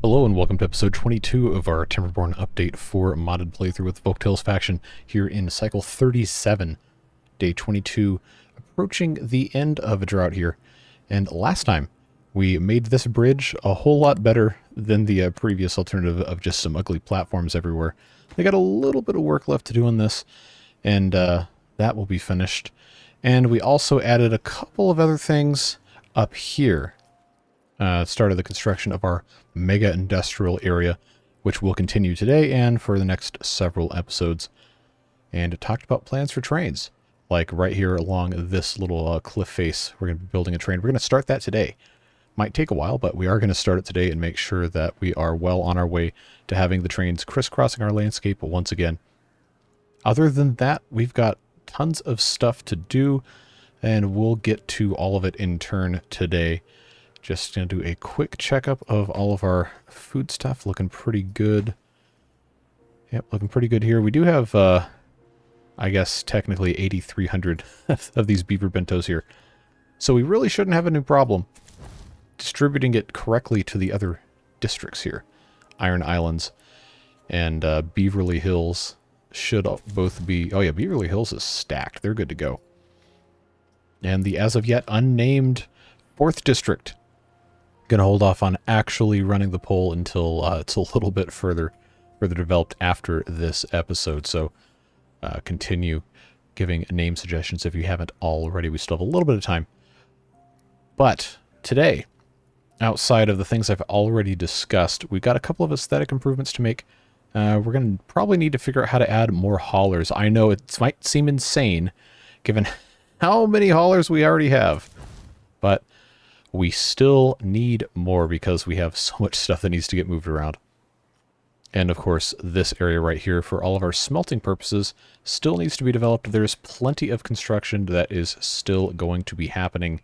Hello and welcome to episode 22 of our Timberborn update for modded playthrough with the Folktales faction here in cycle 37, day 22, approaching the end of a drought here. And last time we made this bridge a whole lot better than the previous alternative of just some ugly platforms everywhere. They got a little bit of work left to do on this, and that will be finished. And we also added a couple of other things up here. Started the construction of our mega industrial area, which will continue today and for the next several episodes. And it talked about plans for trains, like right here along this little cliff face. We're going to be building a train. We're going to start that today. Might take a while, but we are going to start it today and make sure that we are well on our way to having the trains crisscrossing our landscape once again. Other than that, we've got tons of stuff to do, and we'll get to all of it in turn today. Just going to do a quick checkup of all of our food stuff. Looking pretty good. Yep, looking pretty good here. We do have, I guess, technically 8,300 of these beaver bentos here. So we really shouldn't have any problem distributing it correctly to the other districts here. Iron Islands and Beaverly Hills should both be... Oh yeah, Beaverly Hills is stacked. They're good to go. And the as of yet unnamed 4th district. Going to hold off on actually running the poll until it's a little bit further developed after this episode. So continue giving name suggestions if you haven't already. We still have a little bit of time. But today, outside of the things I've already discussed, we've got a couple of aesthetic improvements to make. We're going to probably need to figure out how to add more haulers. I know it might seem insane given how many haulers we already have, but we still need more because we have so much stuff that needs to get moved around. And of course, this area right here for all of our smelting purposes still needs to be developed. There's plenty of construction that is still going to be happening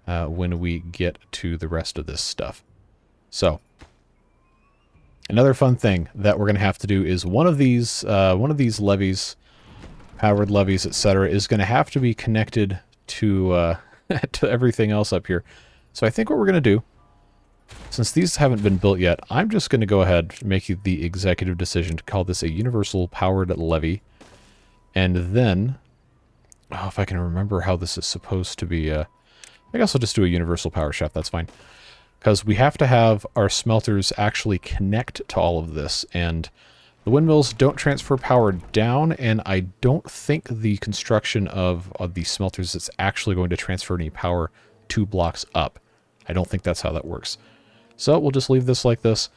when we get to the rest of this stuff. So, another fun thing that we're going to have to do is one of these levees, powered levees, etc., is going to have to be connected to to everything else up here. So I think what we're going to do, since these haven't been built yet, I'm just going to go ahead and make the executive decision to call this a universal powered levee. And then, oh, if I can remember how this is supposed to be, I guess I'll just do a universal power shaft, that's fine. Because we have to have our smelters actually connect to all of this, and the windmills don't transfer power down, and I don't think the construction of the smelters is actually going to transfer any power 2 blocks up. I don't think that's how that works. So we'll just leave this like this.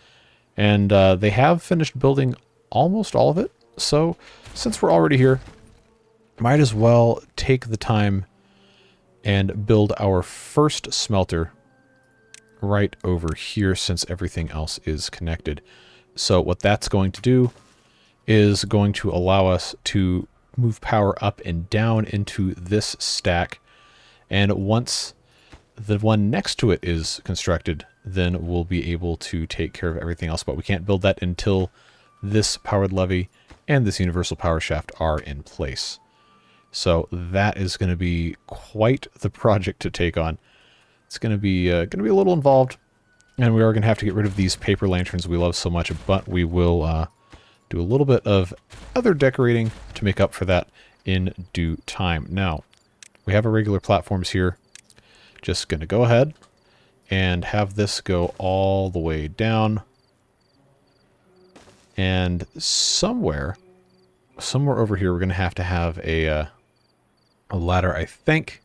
And they have finished building almost all of it. So since we're already here, might as well take the time and build our first smelter right over here since everything else is connected. So what that's going to do is going to allow us to move power up and down into this stack. And once the one next to it is constructed, then we'll be able to take care of everything else. But we can't build that until this powered levee and this universal power shaft are in place. So that is going to be quite the project to take on. It's going to be a little involved. And we are going to have to get rid of these paper lanterns we love so much, but we will do a little bit of other decorating to make up for that in due time. Now, we have our regular platforms here. Just going to go ahead and have this go all the way down. And somewhere over here, we're going to have a ladder, I think.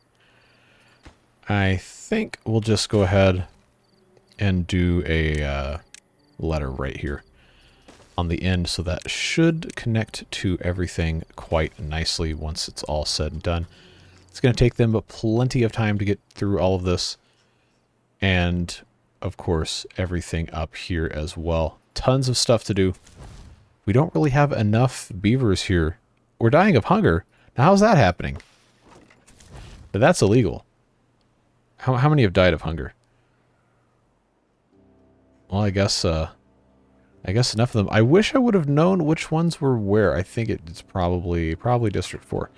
I think we'll just go ahead and do a ladder right here on the end, so that should connect to everything quite nicely once it's all said and done. It's going to take them plenty of time to get through all of this, and of course everything up here as well. Tons of stuff to do. We don't really have enough beavers here. We're dying of hunger. Now how's that happening? But that's illegal. How many have died of hunger? Well, I guess enough of them. I wish I would have known which ones were where. I think it's probably District 4.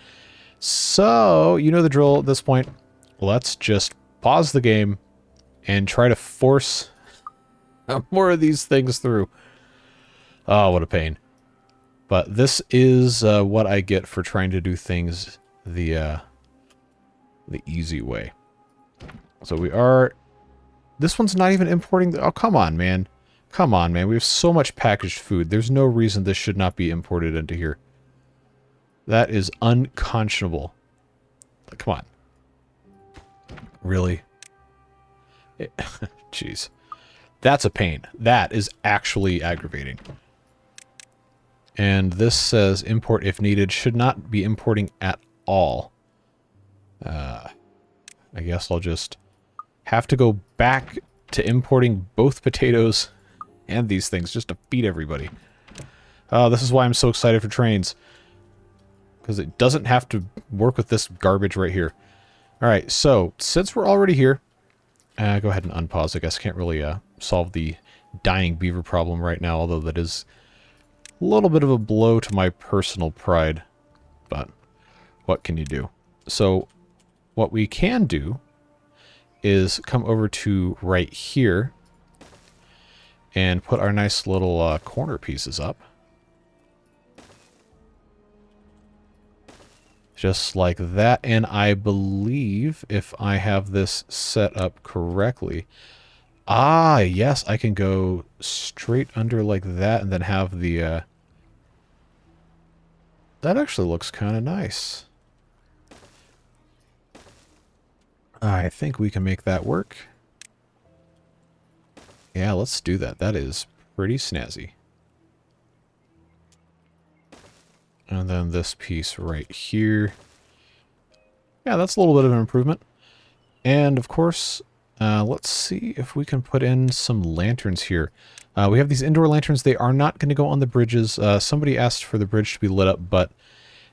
So, you know the drill at this point. Let's just pause the game and try to force more of these things through. Oh, what a pain. But this is what I get for trying to do things the easy way. So we are... This one's not even importing... Oh, come on, man. Come on, man. We have so much packaged food. There's no reason this should not be imported into here. That is unconscionable. Come on. Really? Jeez. That's a pain. That is actually aggravating. And this says import if needed. Should not be importing at all. I guess I'll just have to go back to importing both potatoes and these things just to feed everybody. This is why I'm so excited for trains. Because it doesn't have to work with this garbage right here. Alright, so since we're already here, go ahead and unpause. I guess I can't really solve the dying beaver problem right now, although that is a little bit of a blow to my personal pride. But what can you do? So what we can do is come over to right here and put our nice little corner pieces up. Just like that, and I believe if I have this set up correctly... Ah, yes, I can go straight under like that and then have the... That actually looks kind of nice. I think we can make that work. Yeah, let's do that. That is pretty snazzy. And then this piece right here. Yeah, that's a little bit of an improvement. And of course, let's see if we can put in some lanterns here. We have these indoor lanterns. They are not going to go on the bridges. Somebody asked for the bridge to be lit up, but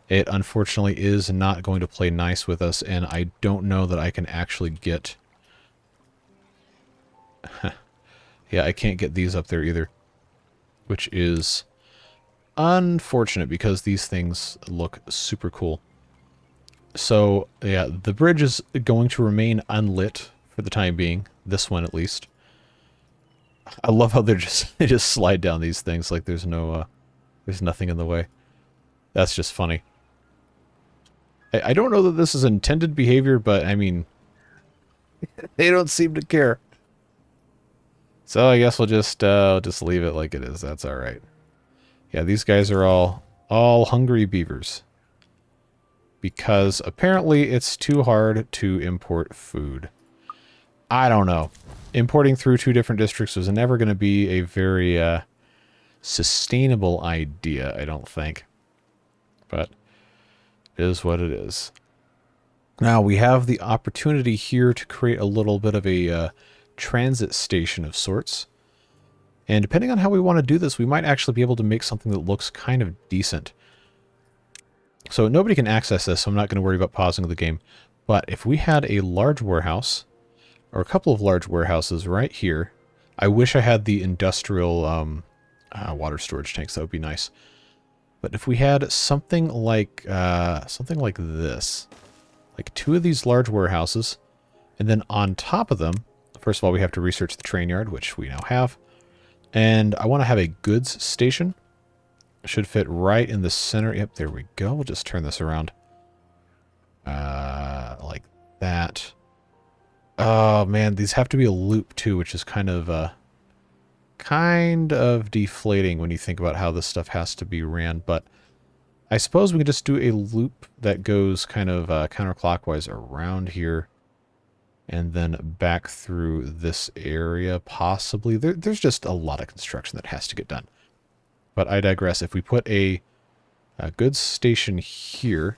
it unfortunately is not going to play nice with us. And I don't know that I can actually get... Yeah, I can't get these up there either. Which is... unfortunate because these things look super cool. So, yeah, the bridge is going to remain unlit for the time being. This one, at least. I love how they just slide down these things like there's no, there's nothing in the way. That's just funny. I don't know that this is intended behavior, but, I mean, they don't seem to care. So I guess we'll just leave it like it is. That's alright. Yeah, these guys are all hungry beavers. Because apparently it's too hard to import food. I don't know. Importing through 2 different districts was never going to be a very sustainable idea, I don't think. But it is what it is. Now we have the opportunity here to create a little bit of a transit station of sorts. And depending on how we want to do this, we might actually be able to make something that looks kind of decent. So nobody can access this, so I'm not going to worry about pausing the game. But if we had a large warehouse, or a couple of large warehouses right here, I wish I had the industrial water storage tanks. That would be nice. But if we had something like this, like 2 of these large warehouses, and then on top of them, first of all, we have to research the train yard, which we now have. And I want to have a goods station. Should fit right in the center. Yep, there we go. We'll just turn this around. Like that. Oh, man, these have to be a loop, too, which is kind of deflating when you think about how this stuff has to be ran. But I suppose we can just do a loop that goes kind of counterclockwise around here. And then back through this area, possibly. There's just a lot of construction that has to get done. But I digress. If we put a goods station here,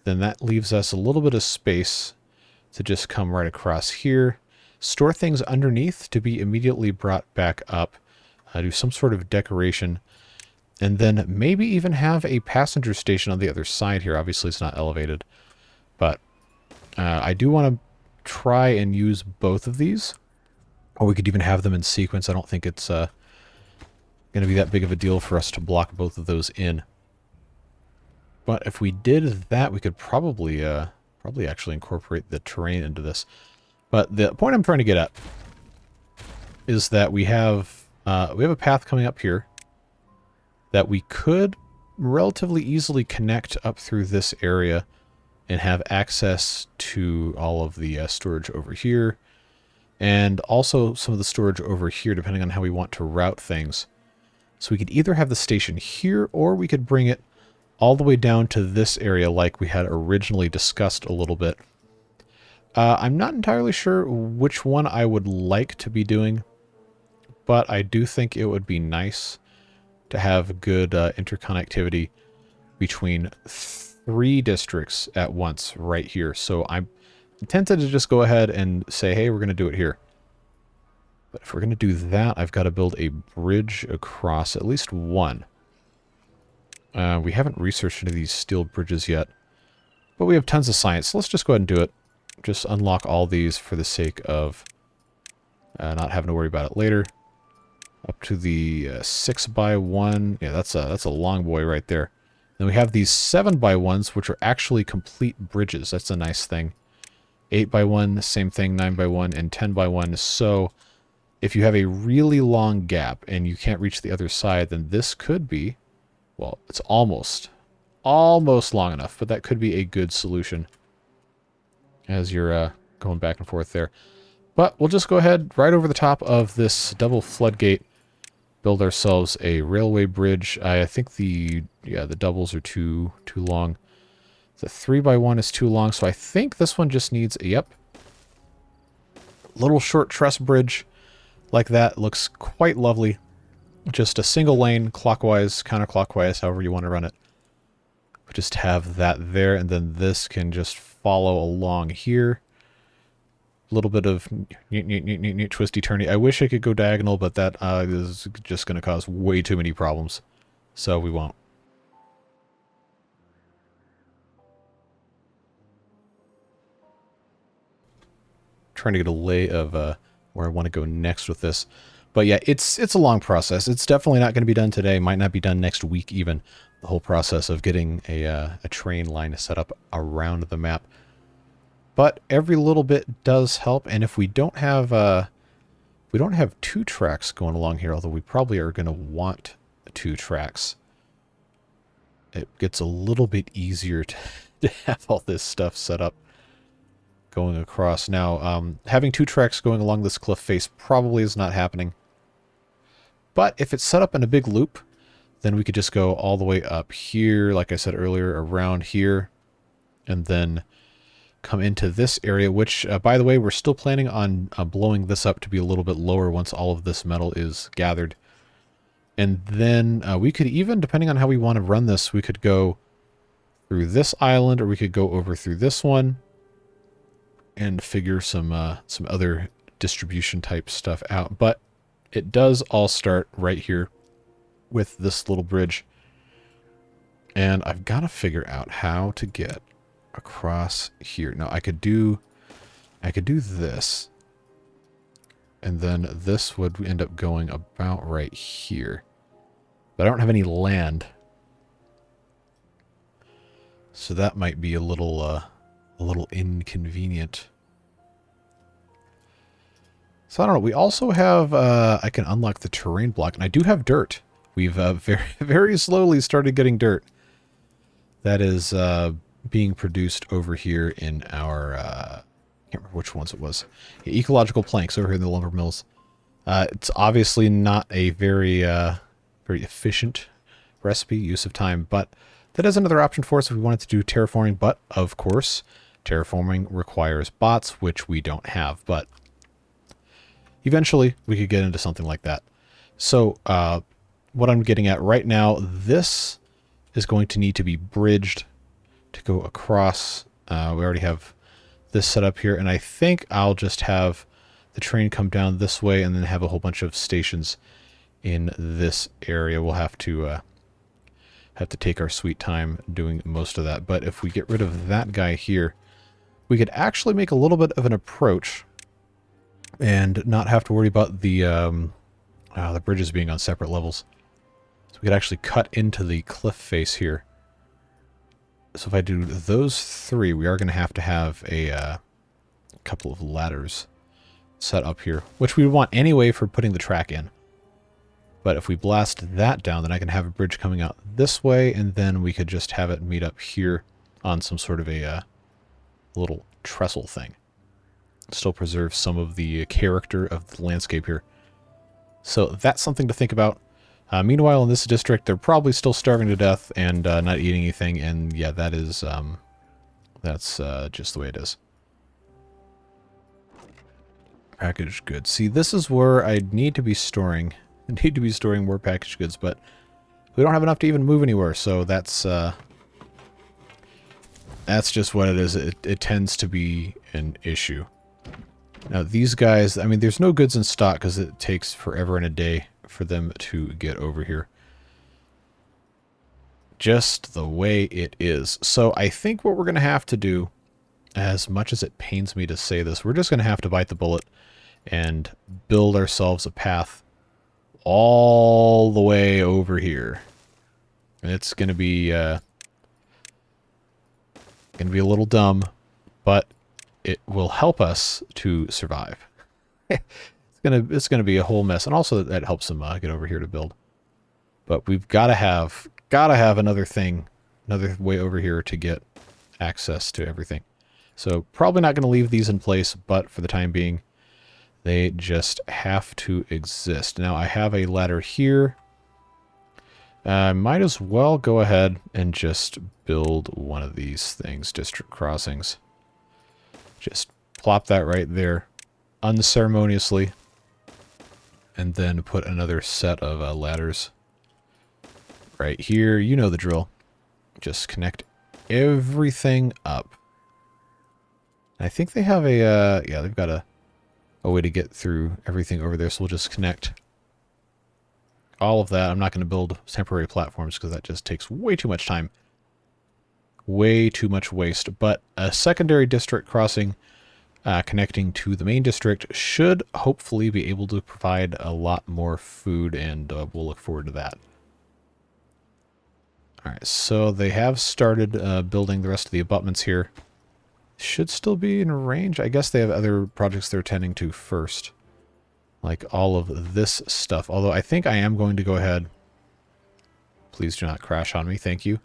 then that leaves us a little bit of space to just come right across here. Store things underneath to be immediately brought back up. Do some sort of decoration. And then maybe even have a passenger station on the other side here. Obviously, it's not elevated. But I do want to try and use both of these, or we could even have them in sequence. I don't think it's going to be that big of a deal for us to block both of those in. But if we did that, we could probably actually incorporate the terrain into this. But the point I'm trying to get at is that we have a path coming up here that we could relatively easily connect up through this area and have access to all of the storage over here, and also some of the storage over here, depending on how we want to route things. So we could either have the station here, or we could bring it all the way down to this area like we had originally discussed a little bit. I'm not entirely sure which one I would like to be doing, but I do think it would be nice to have good interconnectivity between 3 districts at once right here. So I'm tempted to just go ahead and say, hey, we're going to do it here. But if we're going to do that, I've got to build a bridge across at least one. We haven't researched any of these steel bridges yet, but we have tons of science, so let's just go ahead and do it. Just unlock all these for the sake of not having to worry about it later. Up to the 6x1. Yeah, that's a long boy right there. Then we have these 7x1s, which are actually complete bridges. That's a nice thing. 8x1, same thing, 9x1, and 10x1. So if you have a really long gap and you can't reach the other side, then this could be, well, it's almost long enough, but that could be a good solution as you're going back and forth there. But we'll just go ahead right over the top of this double floodgate, build ourselves a railway bridge. I think the doubles are too long. The 3x1 is too long, so I think this one just needs a, little short truss bridge like that. Looks quite lovely. Just a single lane, clockwise, counterclockwise, however you want to run it. But just have that there, and then this can just follow along here. A little bit of twisty turny. I wish I could go diagonal, but that is just going to cause way too many problems. So we won't. Trying to get a lay of where I want to go next with this. But yeah, it's a long process. It's definitely not going to be done today. Might not be done next week even. The whole process of getting a train line set up around the map. But every little bit does help, and if we don't have 2 tracks going along here, although we probably are going to want 2 tracks, it gets a little bit easier to have all this stuff set up going across. Now, having 2 tracks going along this cliff face probably is not happening. But if it's set up in a big loop, then we could just go all the way up here, like I said earlier, around here, and then come into this area, which, by the way, we're still planning on blowing this up to be a little bit lower once all of this metal is gathered. And then we could even, depending on how we want to run this, we could go through this island, or we could go over through this one and figure some other distribution type stuff out. But it does all start right here with this little bridge. And I've got to figure out how to get across here. Now I could do this, and then this would end up going about right here, but I don't have any land, so that might be a little inconvenient. So I don't know. We also have I can unlock the terrain block, and I do have dirt. We've very slowly started getting dirt. That is being produced over here in our, I can't remember which ones it was. Yeah, ecological planks over here in the lumber mills. It's obviously not a very efficient recipe, use of time, but that is another option for us if we wanted to do terraforming. But of course, terraforming requires bots, which we don't have, but eventually we could get into something like that. So what I'm getting at right now, this is going to need to be bridged to go across. We already have this set up here, and I think I'll just have the train come down this way and then have a whole bunch of stations in this area. We'll have to take our sweet time doing most of that. But if we get rid of that guy here, we could actually make a little bit of an approach and not have to worry about the bridges being on separate levels. So we could actually cut into the cliff face here. So if I do those 3, we are going to have a couple of ladders set up here, which we would want anyway for putting the track in. But if we blast that down, then I can have a bridge coming out this way, and then we could just have it meet up here on some sort of a little trestle thing. Still preserve some of the character of the landscape here. So that's something to think about. Meanwhile, in this district, they're probably still starving to death and not eating anything, and yeah, that is that's just the way it is. Packaged goods. See, this is where I need to be storing. I need to be storing more packaged goods, but we don't have enough to even move anywhere, so that's just what it is. It tends to be an issue. Now, these guys, I mean, there's no goods in stock because it takes forever and a day for them to get over here. Just the way it is. So I think what we're going to have to do, as much as it pains me to say this, we're just going to have to bite the bullet and build ourselves a path all the way over here. And it's going to be a little dumb, but it will help us to survive. It's gonna be a whole mess, and also that helps them get over here to build. But we've got to have another way over here to get access to everything. So probably not going to leave these in place, but for the time being, they just have to exist. Now I have a ladder here. Might as well go ahead and just build one of these things, district crossings. Just plop that right there unceremoniously, and then put another set of ladders right here. You know the drill. Just connect everything up. I think they have a, yeah, they've got a way to get through everything over there, so we'll just connect all of that. I'm not going to build temporary platforms because that just takes way too much time. Way too much waste. But a secondary district crossing connecting to the main district should hopefully be able to provide a lot more food, and we'll look forward to that. Alright, so they have started building the rest of the abutments here. Should still be in range. I guess they have other projects they're tending to first. Like all of this stuff. Although I think I am going to go ahead. Please do not crash on me. Thank you.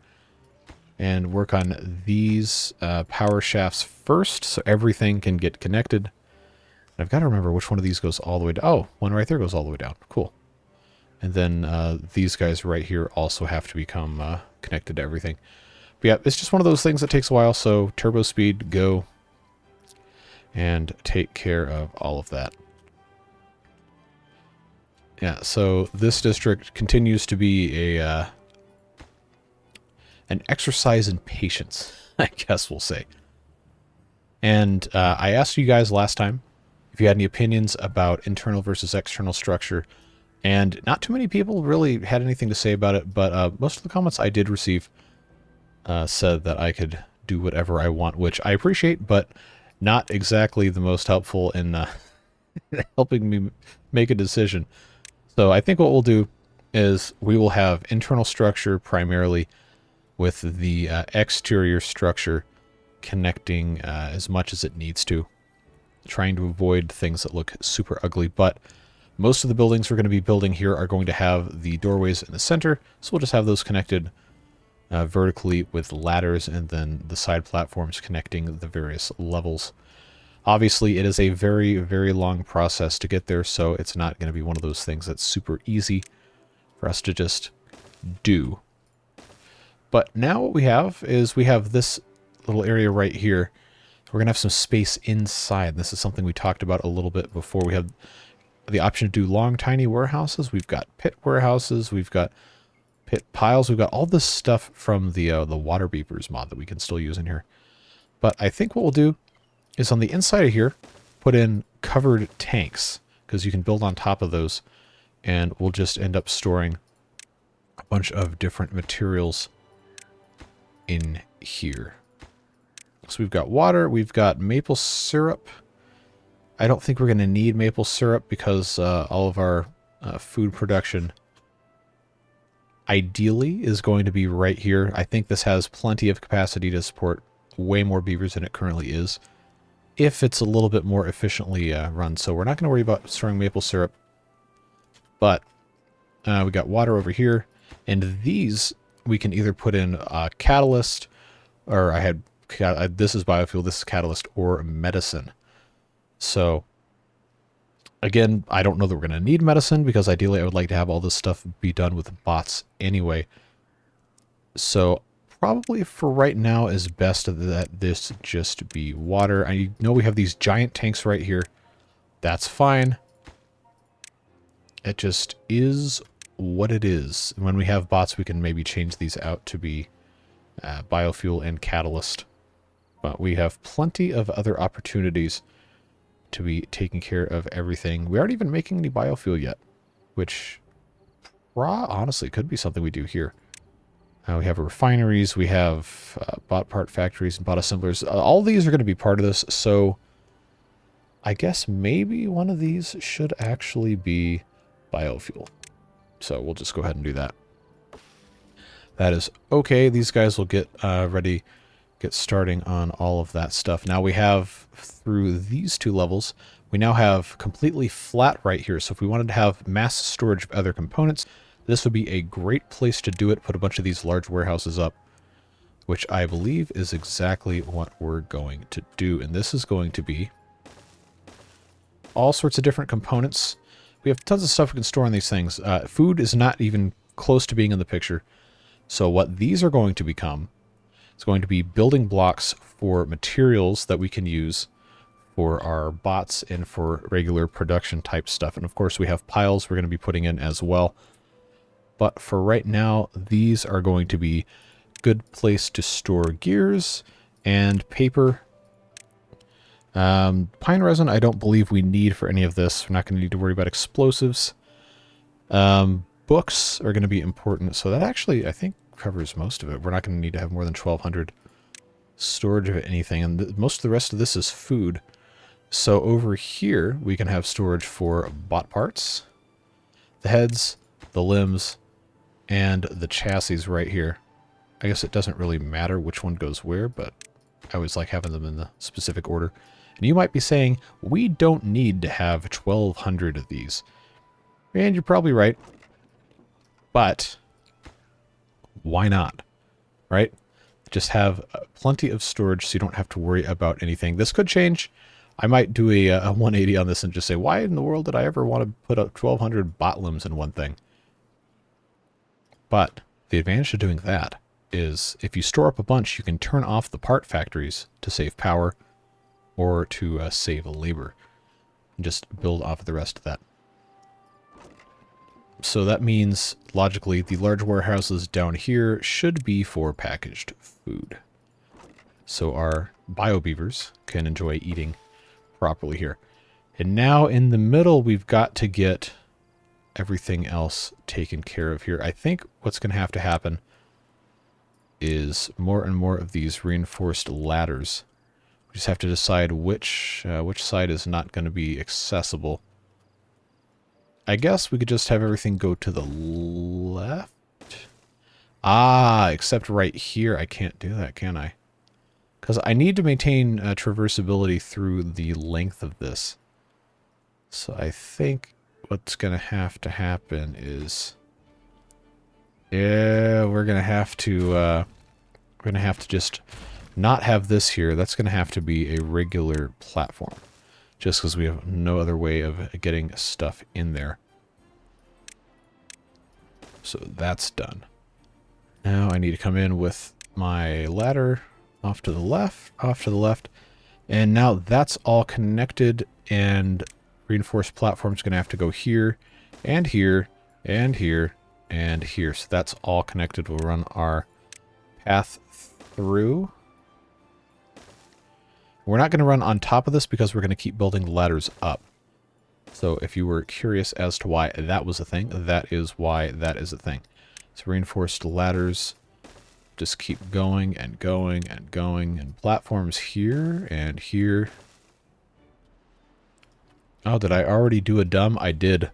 And work on these power shafts first, so everything can get connected. And I've got to remember which one of these goes all the way down. Oh, one right there goes all the way down. Cool. And then these guys right here also have to become connected to everything. But yeah, it's just one of those things that takes a while, so turbo speed, go. And take care of all of that. Yeah, so this district continues to be a an exercise in patience, I guess we'll say. And I asked you guys last time if you had any opinions about internal versus external structure, and not too many people really had anything to say about it, but most of the comments I did receive said that I could do whatever I want, which I appreciate, but not exactly the most helpful in helping me make a decision. So I think what we'll do is we will have internal structure primarily, with the exterior structure connecting as much as it needs to, trying to avoid things that look super ugly. But most of the buildings we're going to be building here are going to have the doorways in the center, so we'll just have those connected vertically with ladders, and then the side platforms connecting the various levels. Obviously, it is a very, very long process to get there, so it's not going to be one of those things that's super easy for us to just do. But now what we have is we have this little area right here. We're going to have some space inside. This is something we talked about a little bit before. We have the option to do long, tiny warehouses. We've got pit warehouses. We've got pit piles. We've got all this stuff from the water beepers mod that we can still use in here. But I think what we'll do is on the inside of here, put in covered tanks, because you can build on top of those, and we'll just end up storing a bunch of different materials in here. So we've got water, we've got maple syrup. I don't think we're going to need maple syrup because all of our food production ideally is going to be right here. I think this has plenty of capacity to support way more beavers than it currently is. if it's a little bit more efficiently run. So we're not going to worry about storing maple syrup, but we got water over here, and these we can either put in catalyst, or this is biofuel, this is catalyst, or medicine. So again, I don't know that we're going to need medicine, because ideally I would like to have all this stuff be done with bots anyway. So probably for right now is best that this just be water. I know we have these giant tanks right here. That's fine. It just is what it is. When we have bots, we can maybe change these out to be biofuel and catalyst. But we have plenty of other opportunities to be taking care of everything. We aren't even making any biofuel yet, which honestly could be something we do here. We have refineries, we have bot part factories and bot assemblers. All these are going to be part of this, so I guess maybe one of these should actually be biofuel. So we'll just go ahead and do that. That is okay. These guys will get ready, get starting on all of that stuff. Now we have, through these two levels, we now have completely flat right here. So if we wanted to have mass storage of other components, this would be a great place to do it. Put a bunch of these large warehouses up, which I believe is exactly what we're going to do. And this is going to be all sorts of different components. We have tons of stuff we can store on these things. Food is not even close to being in the picture. So what these are going to become is going to be building blocks for materials that we can use for our bots and for regular production type stuff. And of course we have piles we're going to be putting in as well. But for right now, these are going to be a good place to store gears and paper. Pine resin, I don't believe we need for any of this. We're not going to need to worry about explosives. Books are going to be important. So that actually, I think, covers most of it. We're not going to need to have more than 1,200 storage of anything. And most of the rest of this is food. So over here, we can have storage for bot parts, the heads, the limbs, and the chassis right here. I guess it doesn't really matter which one goes where, but I always like having them in the specific order. And you might be saying, we don't need to have 1,200 of these. And you're probably right. But why not? Right? Just have plenty of storage so you don't have to worry about anything. This could change. I might do a 180 on this and just say, why in the world did I ever want to put up 1,200 bot limbs in one thing? But the advantage of doing that is if you store up a bunch, you can turn off the part factories to save power or to save labor. And just build off of the rest of that. So that means, logically, the large warehouses down here should be for packaged food. So our bio-beavers can enjoy eating properly here. And now in the middle, we've got to get everything else taken care of here. I think what's going to happen is more and more of these reinforced ladders. We just have to decide which side is not going to be accessible. I guess we could just have everything go to the left. Ah, except right here I can't do that, can I? Because I need to maintain traversability through the length of this. So I think what's going to happen is, yeah, we're going to have to just not have this here. That's going to have to be a regular platform, just because we have no other way of getting stuff in there. So that's done. Now I need to come in with my ladder off to the left, and now that's all connected, and reinforced platform is going to have to go here, and here, and here, and here. So that's all connected. We'll run our path through. We're not going to run on top of this because we're going to keep building ladders up. So if you were curious as to why that was a thing, that is why that is a thing. So reinforced ladders just keep going and going and going, and platforms here and here. Oh, did I already do a dumb? I did.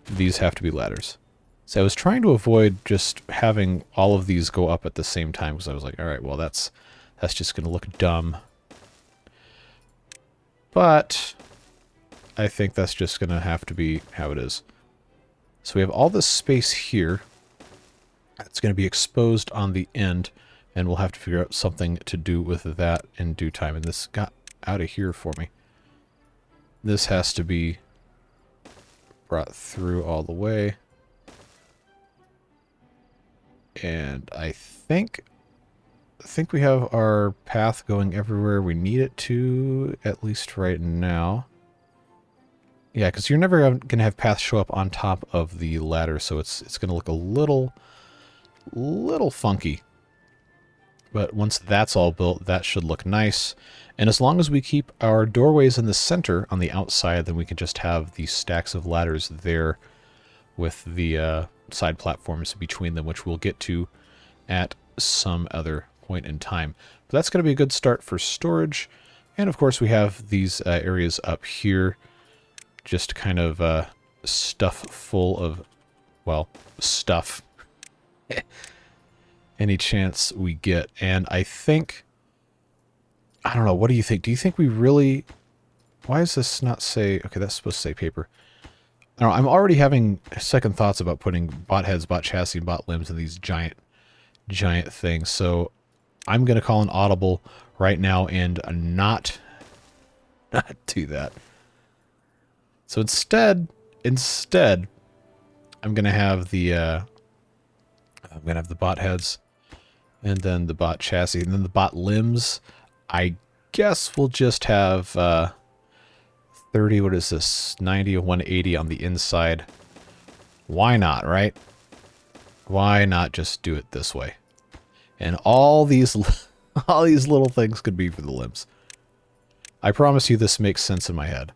These have to be ladders. So I was trying to avoid just having all of these go up at the same time, because I was like, all right, well, that's just going to look dumb. But I think that's just going to have to be how it is. So we have all this space here. It's going to be exposed on the end, and we'll have to figure out something to do with that in due time. And this got out of here for me. This has to be brought through all the way. And I think we have our path going everywhere we need it to, at least right now. Yeah, because you're never going to have paths show up on top of the ladder, so it's going to look a little funky. But once that's all built, that should look nice. And as long as we keep our doorways in the center on the outside, then we can just have these stacks of ladders there with the side platforms between them, which we'll get to at some other point in time. But that's going to be a good start for storage. And of course we have these areas up here, just kind of stuff full of, well, stuff. Any chance we get. And I think, I don't know, what do you think? Do you think we really, why does this not say, okay, that's supposed to say paper. I don't know, I'm already having second thoughts about putting bot heads, bot chassis, and bot limbs in these giant things. So I'm going to call an audible right now and not do that. So instead, I'm going to have the bot heads, and then the bot chassis, and then the bot limbs. I guess we'll just have 30, what is this, 90 and 180 on the inside. Why not, right? Why not just do it this way? And all these little things could be for the limbs. I promise you this makes sense in my head.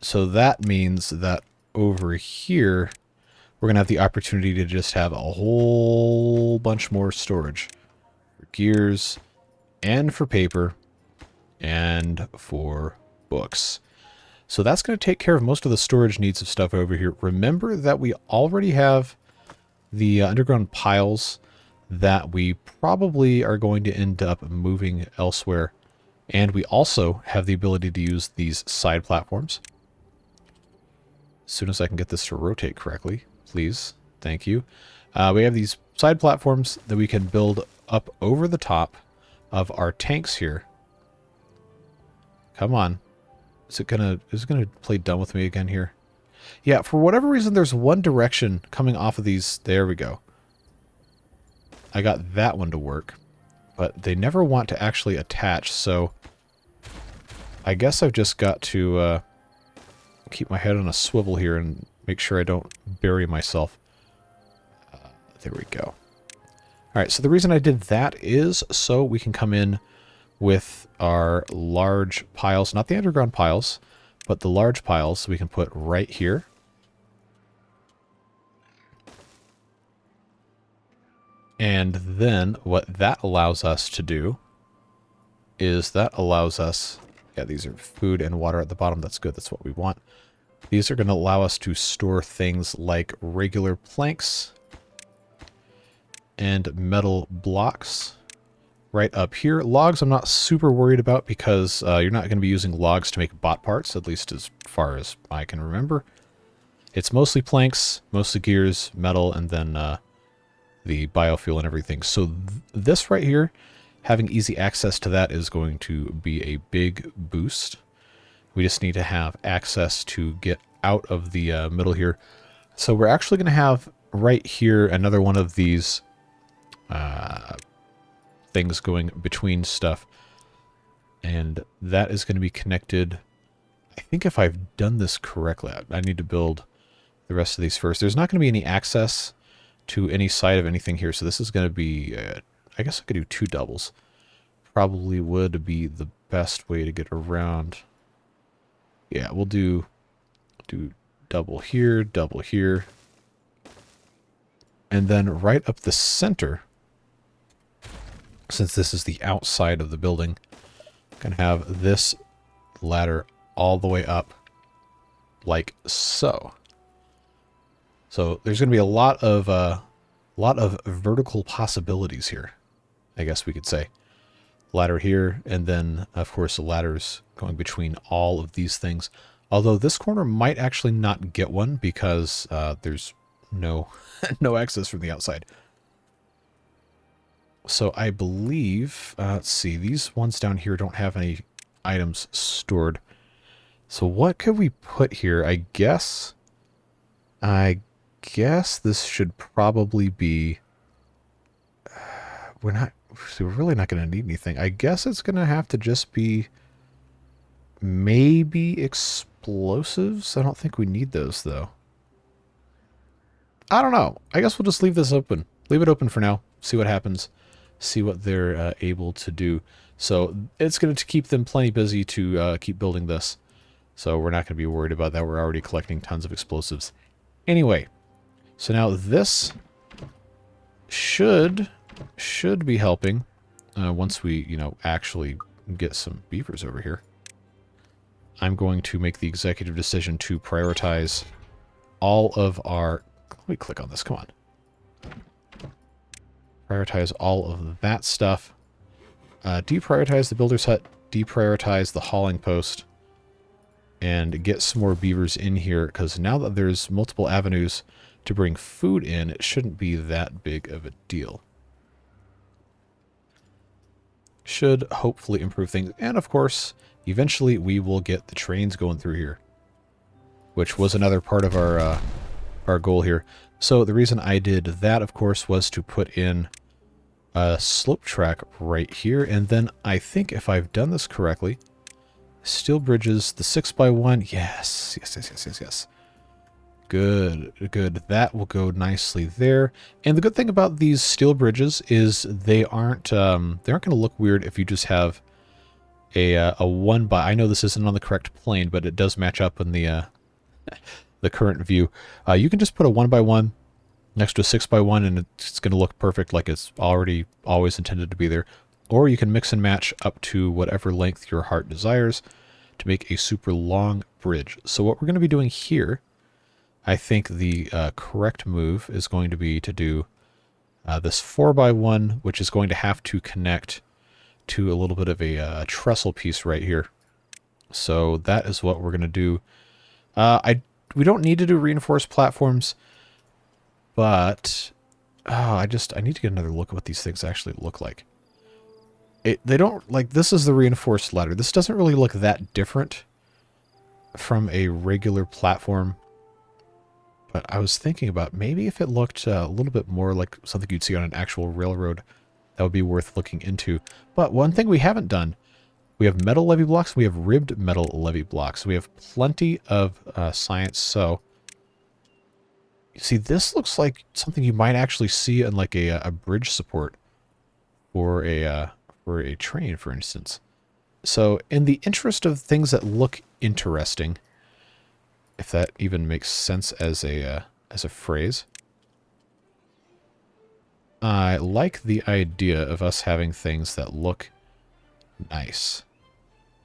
So that means that over here, we're going to have the opportunity to just have a whole bunch more storage for gears and for paper and for books. So that's going to take care of most of the storage needs of stuff over here. Remember that we already have the underground piles that we probably are going to end up moving elsewhere. And we also have the ability to use these side platforms. As soon as I can get this to rotate correctly, please. Thank you. We have these side platforms that we can build up over the top of our tanks here. Come on. Is it gonna play dumb with me again here? Yeah, for whatever reason, there's one direction coming off of these. There we go. I got that one to work, but they never want to actually attach, so I guess I've just got to keep my head on a swivel here and make sure I don't bury myself. There we go. Alright, so the reason I did that is so we can come in with our large piles, not the underground piles, but the large piles we can put right here. And then what that allows us to do is that allows us, yeah, these are food and water at the bottom. That's good. That's what we want. These are going to allow us to store things like regular planks and metal blocks right up here. Logs I'm not super worried about because you're not going to be using logs to make bot parts, at least as far as I can remember. It's mostly planks, mostly gears, metal, and then the biofuel and everything. So this right here, having easy access to that is going to be a big boost. We just need to have access to get out of the middle here. So we're actually going to have right here another one of these things going between stuff. And that is going to be connected. I think if I've done this correctly, I need to build the rest of these first. There's not going to be any access to any side of anything here. So this is going to be, I guess I could do two doubles. Probably would be the best way to get around. Yeah, we'll do double here, and then right up the center, since this is the outside of the building, I'm going to have this ladder all the way up like so. So there's going to be a lot of vertical possibilities here, I guess we could say. ladder here, and then, of course, the ladders going between all of these things. Although this corner might actually not get one because there's no, no access from the outside. So I believe, let's see, these ones down here don't have any items stored. So what could we put here? I guess this should probably be, we're really not going to need anything. I guess it's going to have to just be maybe explosives. I don't think we need those, though. I don't know. I guess we'll just leave this open. Leave it open for now. See what happens. See what they're able to do. So it's going to keep them plenty busy to keep building this. So we're not going to be worried about that. We're already collecting tons of explosives. Anyway, so now this should be helping once we, you know, actually get some beavers over here. I'm going to make the executive decision to prioritize all of our... Let me click on this. Come on. Prioritize all of that stuff. Deprioritize the builder's hut. Deprioritize the hauling post. And get some more beavers in here, because now that there's multiple avenues to bring food in, it shouldn't be that big of a deal. Should hopefully improve things. And of course, eventually we will get the trains going through here, which was another part of our goal here. So the reason I did that, of course, was to put in a slope track right here. And then I think if I've done this correctly, steel bridges, the 6x1, yes. Good. That will go nicely there. And the good thing about these steel bridges is they aren't going to look weird if you just have a 1x. I know this isn't on the correct plane, but it does match up in the the current view. You can just put a 1x1 next to a 6x1, and it's going to look perfect, like it's already always intended to be there. Or you can mix and match up to whatever length your heart desires to make a super long bridge. So what we're going to be doing here, I think the correct move is going to be to do this 4x1, which is going to have to connect to a little bit of a trestle piece right here. So that is what we're going to do. We don't need to do reinforced platforms, but I need to get another look at what these things actually look like. They don't, like, this is the reinforced ladder. This doesn't really look that different from a regular platform. But I was thinking about maybe if it looked a little bit more like something you'd see on an actual railroad, that would be worth looking into. But one thing we haven't done, we have metal levee blocks, we have ribbed metal levee blocks. We have plenty of science. So, you see, this looks like something you might actually see in like a bridge support or a train, for instance. So in the interest of things that look interesting, if that even makes sense as a phrase, I like the idea of us having things that look nice.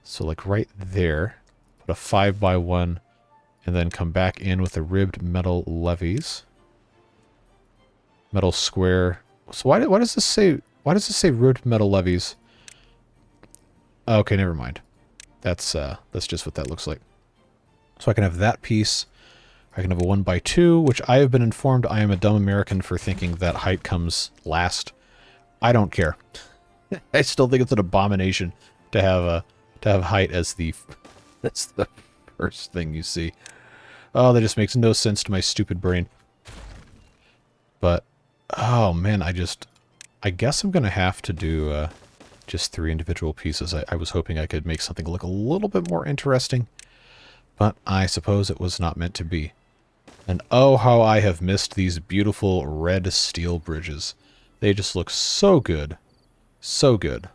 So like right there, put a 5x1 and then come back in with the ribbed metal levees. Metal square. So why does this say... Why does it say ribbed metal levees? Okay, never mind. That's just what that looks like. So I can have that piece. I can have a 1x2, which I have been informed I am a dumb American for thinking that height comes last. I don't care. I still think it's an abomination to have height as the first thing you see. Oh, that just makes no sense to my stupid brain. But oh man, I guess I'm going to have to do just 3 individual pieces. I was hoping I could make something look a little bit more interesting, but I suppose it was not meant to be. And oh, how I have missed these beautiful red steel bridges. They just look so good. So good.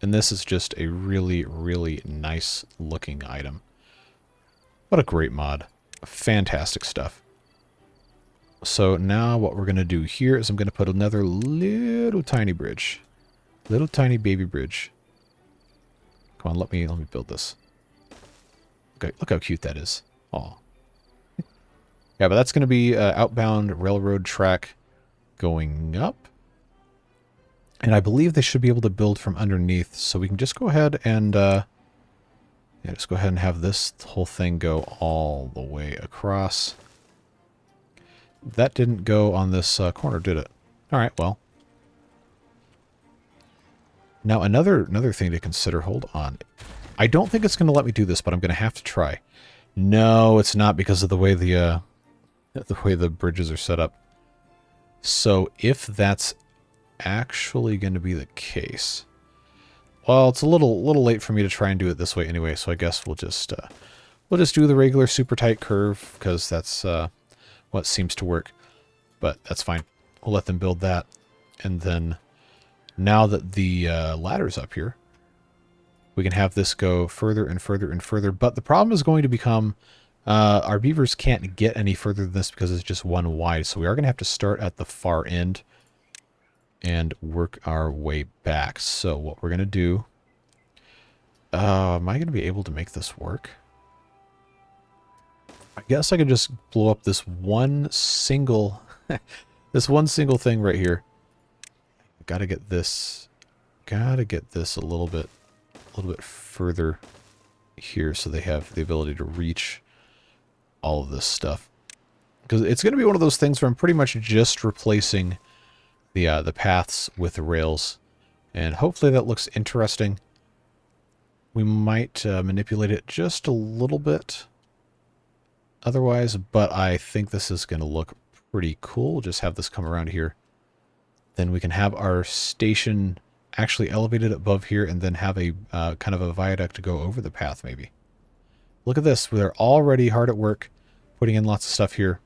And this is just a really, really nice looking item. What a great mod. Fantastic stuff. So now what we're going to do here is I'm going to put another little tiny bridge. Little tiny baby bridge. Come on, let me build this. Okay, look how cute that is. Aw. Yeah, but that's going to be outbound railroad track going up. And I believe they should be able to build from underneath. So we can just go ahead and, yeah, just go ahead and have this whole thing go all the way across. That didn't go on this corner, did it? All right, well. Now, another thing to consider. Hold on. I don't think it's going to let me do this, but I'm going to have to try. No, it's not because of the way the bridges are set up. So if that's actually going to be the case, well, it's a little late for me to try and do it this way anyway. So I guess we'll just do the regular super tight curve because that's what seems to work. But that's fine. We'll let them build that, and then now that the ladder's up here, we can have this go further and further and further. But the problem is going to become our beavers can't get any further than this because it's just one wide. So we are going to have to start at the far end and work our way back. So what we're going to do... am I going to be able to make this work? I guess I could just blow up this one single... this one single thing right here. Gotta get this a little bit further here so they have the ability to reach all of this stuff. Because it's going to be one of those things where I'm pretty much just replacing the paths with the rails. And hopefully that looks interesting. We might manipulate it just a little bit otherwise, but I think this is going to look pretty cool. We'll just have this come around here. Then we can have our station actually elevated above here and then have a kind of a viaduct to go over the path maybe. Look at this. We're already hard at work putting in lots of stuff here.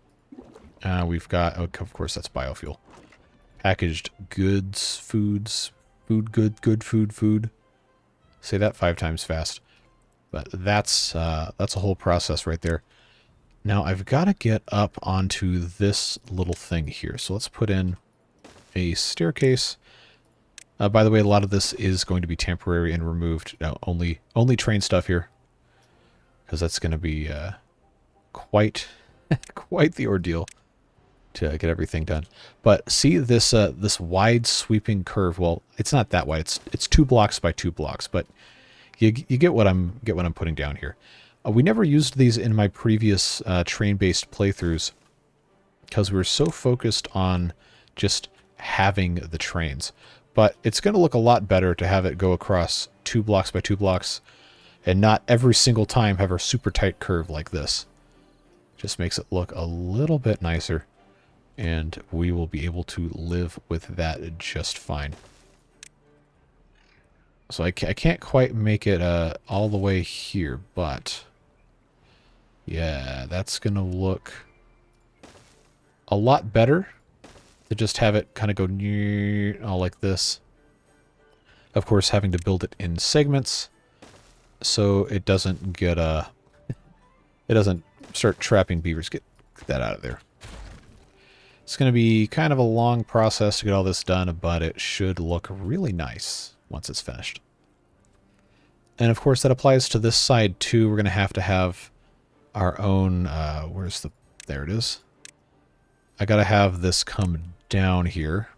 We've got, oh, of course, that's biofuel. Packaged goods, foods, good food. Say that 5 times fast. But that's a whole process right there. Now I've got to get up onto this little thing here. So let's put in a staircase. By the way, a lot of this is going to be temporary and removed. No, only train stuff here, because that's going to be quite the ordeal to get everything done. But see this this wide sweeping curve. Well, it's not that wide. It's 2 blocks by 2 blocks, but you get what I'm putting down here. We never used these in my previous train-based playthroughs because we were so focused on just having the trains. But it's going to look a lot better to have it go across 2 blocks by 2 blocks and not every single time have a super tight curve like this. Just makes it look a little bit nicer, and we will be able to live with that just fine. So I can't quite make it all the way here, but yeah, that's going to look a lot better to just have it kind of go all like this. Of course, having to build it in segments so it doesn't get it doesn't start trapping beavers. Get that out of there. It's going to be kind of a long process to get all this done, but it should look really nice once it's finished. And of course, that applies to this side too. We're going to have our own, there it is. I got to have this come down here.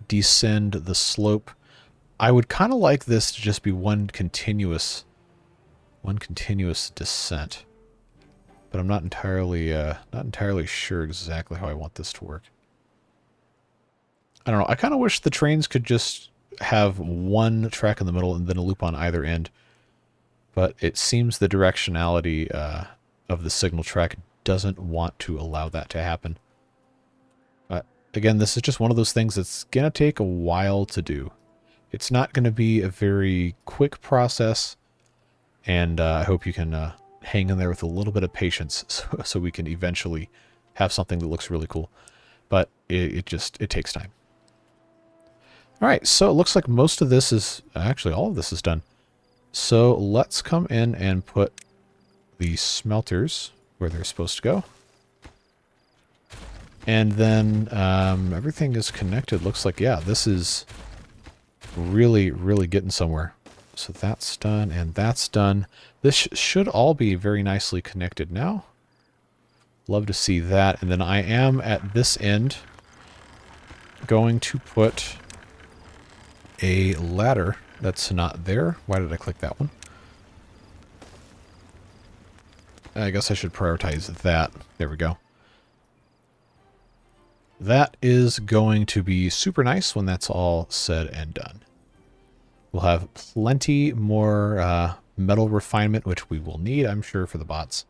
Descend the slope. I would kind of like this to just be one continuous descent. But I'm not entirely sure exactly how I want this to work. I don't know. I kind of wish the trains could just have one track in the middle and then a loop on either end. But it seems the directionality of the signal track doesn't want to allow that to happen. But again, this is just one of those things that's going to take a while to do. It's not going to be a very quick process, and I hope you can hang in there with a little bit of patience so we can eventually have something that looks really cool. But it takes time. All right, so it looks like most of this is, actually all of this is done. So let's come in and put the smelters where they're supposed to go. And then everything is connected. Looks like, yeah, this is really, really getting somewhere. So that's done and that's done. This should all be very nicely connected now. Love to see that. And then I am at this end going to put a ladder that's not there. Why did I click that one? I guess I should prioritize that. There we go. That is going to be super nice when that's all said and done. We'll have plenty more metal refinement, which we will need, I'm sure, for the bots.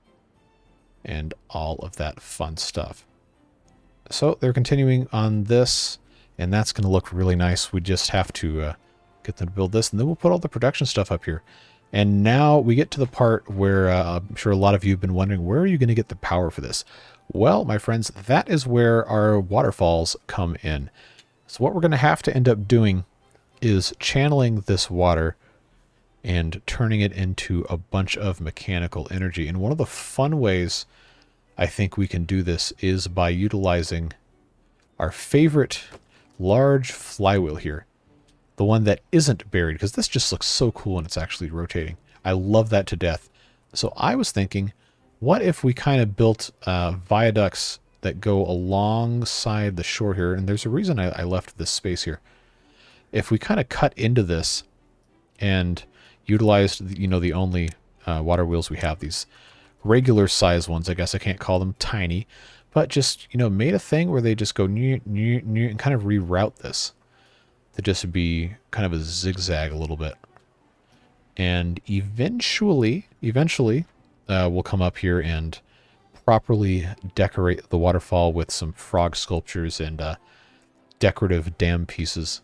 And all of that fun stuff. So they're continuing on this, and that's going to look really nice. We just have to get them to build this, and then we'll put all the production stuff up here. And now we get to the part where I'm sure a lot of you have been wondering, where are you going to get the power for this? Well, my friends, that is where our waterfalls come in. So what we're going to have to end up doing is channeling this water and turning it into a bunch of mechanical energy. And one of the fun ways I think we can do this is by utilizing our favorite large flywheel here. The one that isn't buried, because this just looks so cool when it's actually rotating. I love that to death. So I was thinking, what if we kind of built viaducts that go alongside the shore here? And there's a reason I left this space here. If we kind of cut into this and utilized, you know, the only water wheels we have, these regular size ones, I guess I can't call them tiny, but just, you know, made a thing where they just go and kind of reroute this to just be kind of a zigzag a little bit. And eventually, we'll come up here and properly decorate the waterfall with some frog sculptures and decorative dam pieces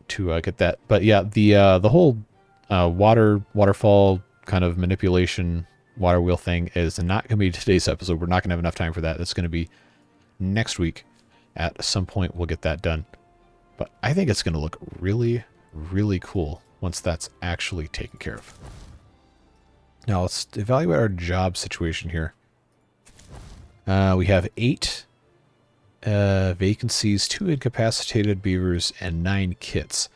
to get that. But yeah, the whole waterfall kind of manipulation water wheel thing is not going to be today's episode. We're not going to have enough time for that. It's going to be next week. At some point, we'll get that done. But I think it's going to look really, really cool once that's actually taken care of. Now, let's evaluate our job situation here. We have 8 vacancies, 2 incapacitated beavers, and 9 kits.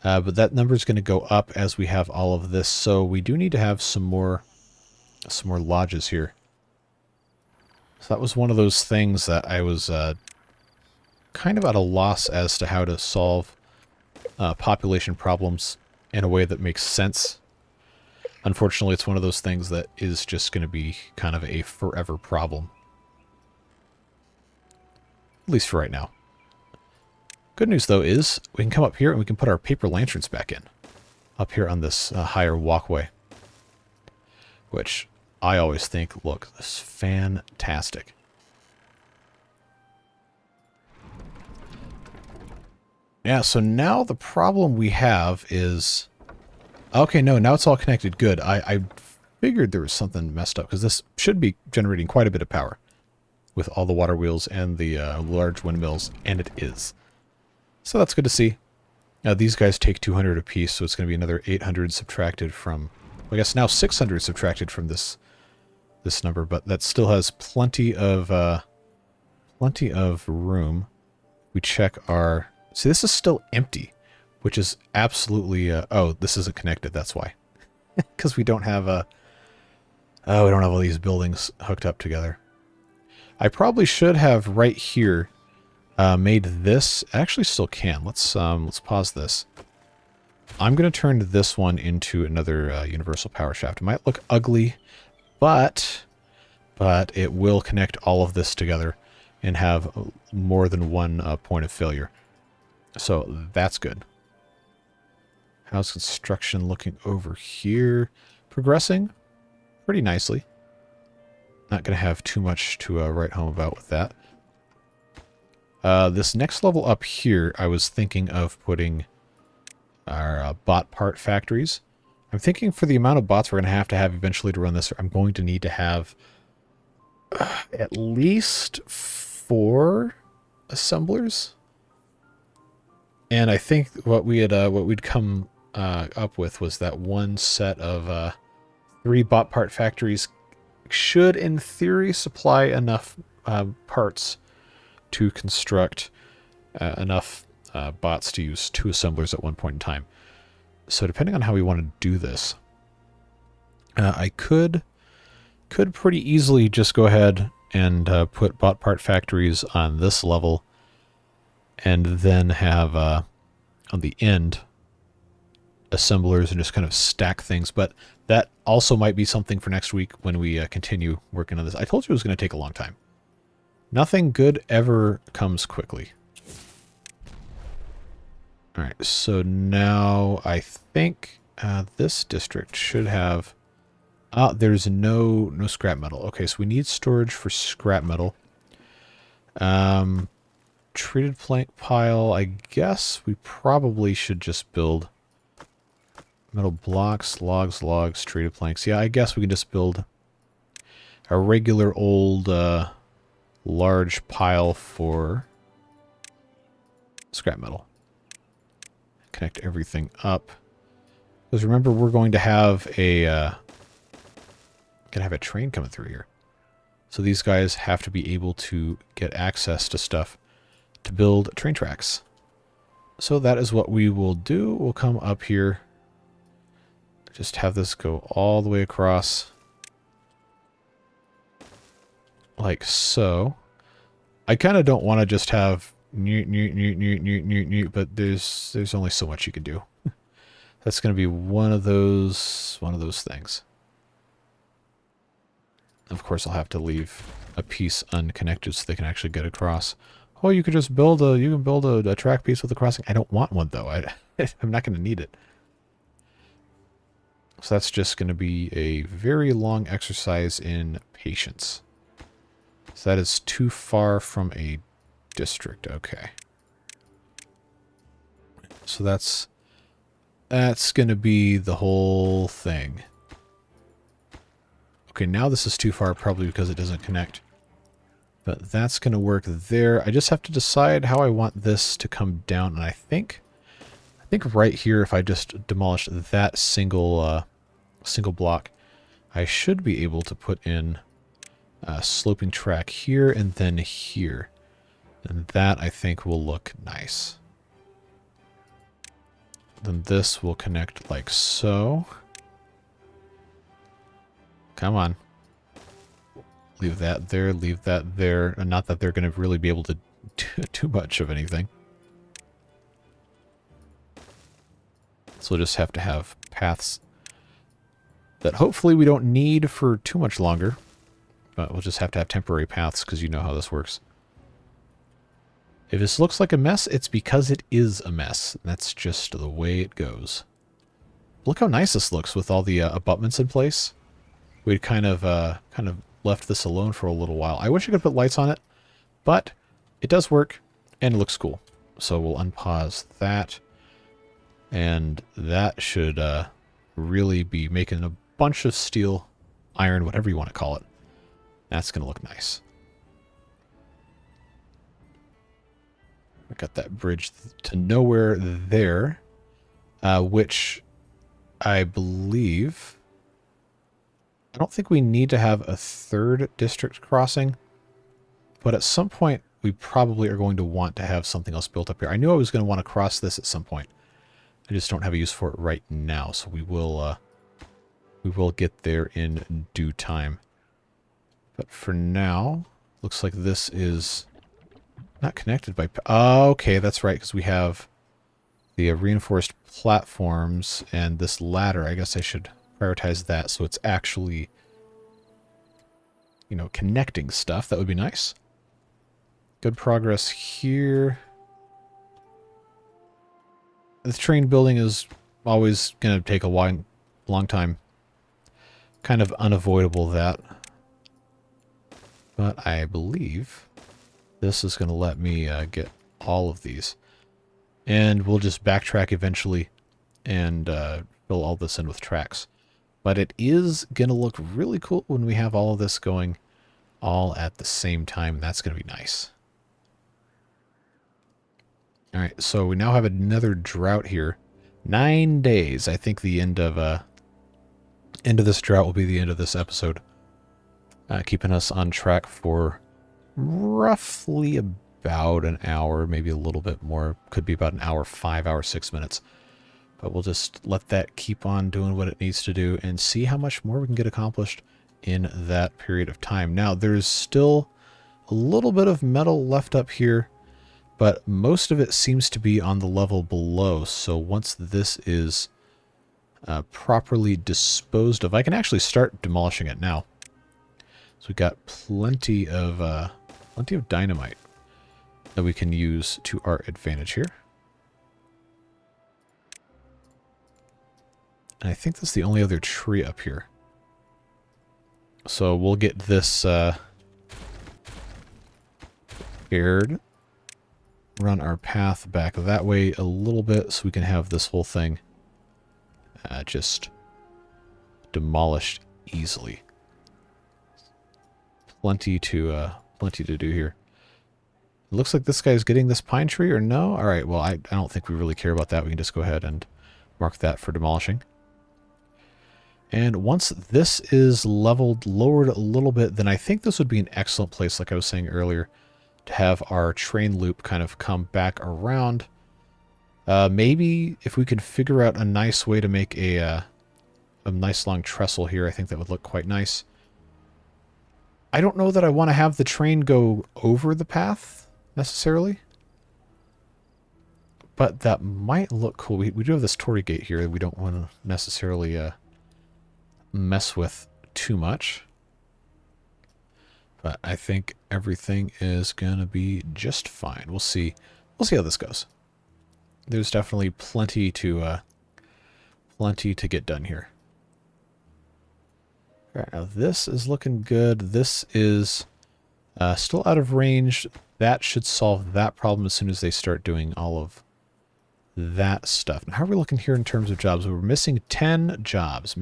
But that number is going to go up as we have all of this. So we do need to have some more lodges here. So that was one of those things that I was kind of at a loss as to how to solve population problems in a way that makes sense. Unfortunately, it's one of those things that is just going to be kind of a forever problem. At least for right now. Good news, though, is we can come up here and we can put our paper lanterns back in. Up here on this higher walkway. Which I always think looks fantastic. Yeah, so now the problem we have is... Okay, no, now it's all connected. Good. I figured there was something messed up, because this should be generating quite a bit of power with all the water wheels and the large windmills, and it is. So that's good to see. Now, these guys take 200 apiece, so it's going to be another 800 subtracted from... I guess now 600 subtracted from this number, but that still has plenty of room. We check our... See, this is still empty, which is absolutely... oh, this isn't connected, that's why. Because we don't have we don't have all these buildings hooked up together. I probably should have right here made this... I actually still can. Let's pause this. I'm going to turn this one into another universal power shaft. It might look ugly, but it will connect all of this together and have more than one point of failure. So that's good. How's construction looking over here? Progressing pretty nicely. Not going to have too much to write home about with that. This next level up here, I was thinking of putting our bot part factories. I'm thinking for the amount of bots we're going to have eventually to run this, I'm going to need to have at least 4 assemblers. And I think what we'd come up with was that one set of 3 bot part factories should, in theory, supply enough parts to construct enough bots to use 2 assemblers at one point in time. So depending on how we want to do this, I could pretty easily just go ahead and put bot part factories on this level, and then have on the end assemblers and just kind of stack things. But that also might be something for next week when we continue working on this. I told you it was going to take a long time. Nothing good ever comes quickly. All right, so now I think this district should have... there's no scrap metal. Okay, so we need storage for scrap metal. Treated plank pile, I guess we probably should just build metal blocks, logs, treated planks. Yeah, I guess we can just build a regular old large pile for scrap metal. Connect everything up. Because remember, we're going to have a train coming through here. So these guys have to be able to get access to stuff to build train tracks. So that is what we will do. We'll come up here. Just have this go all the way across. Like so. I kind of don't want to just have but there's only so much you can do. That's going to be one of those things. Of course, I'll have to leave a piece unconnected so they can actually get across. Oh, you could just build a track piece with a crossing. I don't want one though. I'm not going to need it. So that's just going to be a very long exercise in patience. So that is too far from a district. Okay. So that's going to be the whole thing. Okay, now this is too far probably because it doesn't connect. But that's going to work there. I just have to decide how I want this to come down. And I think right here, if I just demolish that single block, I should be able to put in a sloping track here and then here. And that, I think, will look nice. Then this will connect like so. Come on. Leave that there, leave that there. And not that they're going to really be able to do too much of anything. So we'll just have to have paths that hopefully we don't need for too much longer. But we'll just have to have temporary paths because you know how this works. If this looks like a mess, it's because it is a mess. That's just the way it goes. Look how nice this looks with all the abutments in place. We'd kind of left this alone for a little while. I wish I could put lights on it, but it does work and it looks cool. So we'll unpause that. And that should really be making a bunch of steel, iron, whatever you want to call it. That's going to look nice. I got that bridge to nowhere there, which I believe... I don't think we need to have a third district crossing, but at some point we probably are going to want to have something else built up here. I knew I was going to want to cross this at some point. I just don't have a use for it right now, so we will get there in due time. But for now, looks like this is not connected by... Oh, okay, that's right, because we have the reinforced platforms and this ladder. I guess I should prioritize that so it's actually, you know, connecting stuff. That would be nice. Good progress here. The train building is always going to take a long time. Kind of unavoidable, that. But I believe this is going to let me get all of these. And we'll just backtrack eventually and fill all this in with tracks. But it is going to look really cool when we have all of this going all at the same time. That's going to be nice. All right, so we now have another drought here. 9 days. I think the end of this drought will be the end of this episode. Keeping us on track for roughly about an hour, maybe a little bit more. Could be about an hour, 5 hours, 6 minutes. But we'll just let that keep on doing what it needs to do and see how much more we can get accomplished in that period of time. Now, there's still a little bit of metal left up here, but most of it seems to be on the level below. So once this is properly disposed of, I can actually start demolishing it now. So we've got plenty of dynamite that we can use to our advantage here. And I think that's the only other tree up here. So we'll get this aired, run our path back that way a little bit so we can have this whole thing just demolished easily. Plenty to do here. It looks like this guy's getting this pine tree, or no? All right, well, I don't think we really care about that. We can just go ahead and mark that for demolishing. And once this is leveled, lowered a little bit, then I think this would be an excellent place, like I was saying earlier, to have our train loop kind of come back around. Maybe if we could figure out a nice way to make a nice long trestle here, I think that would look quite nice. I don't know that I want to have the train go over the path, necessarily. But that might look cool. We do have this Tory gate here that we don't want to necessarily mess with too much. But I think everything is going to be just fine. We'll see how this goes. There's definitely plenty to get done here. All right, now this is looking good. This is still out of range. That should solve that problem as soon as they start doing all of that stuff. Now, how are we looking here in terms of jobs? We're missing 10 jobs.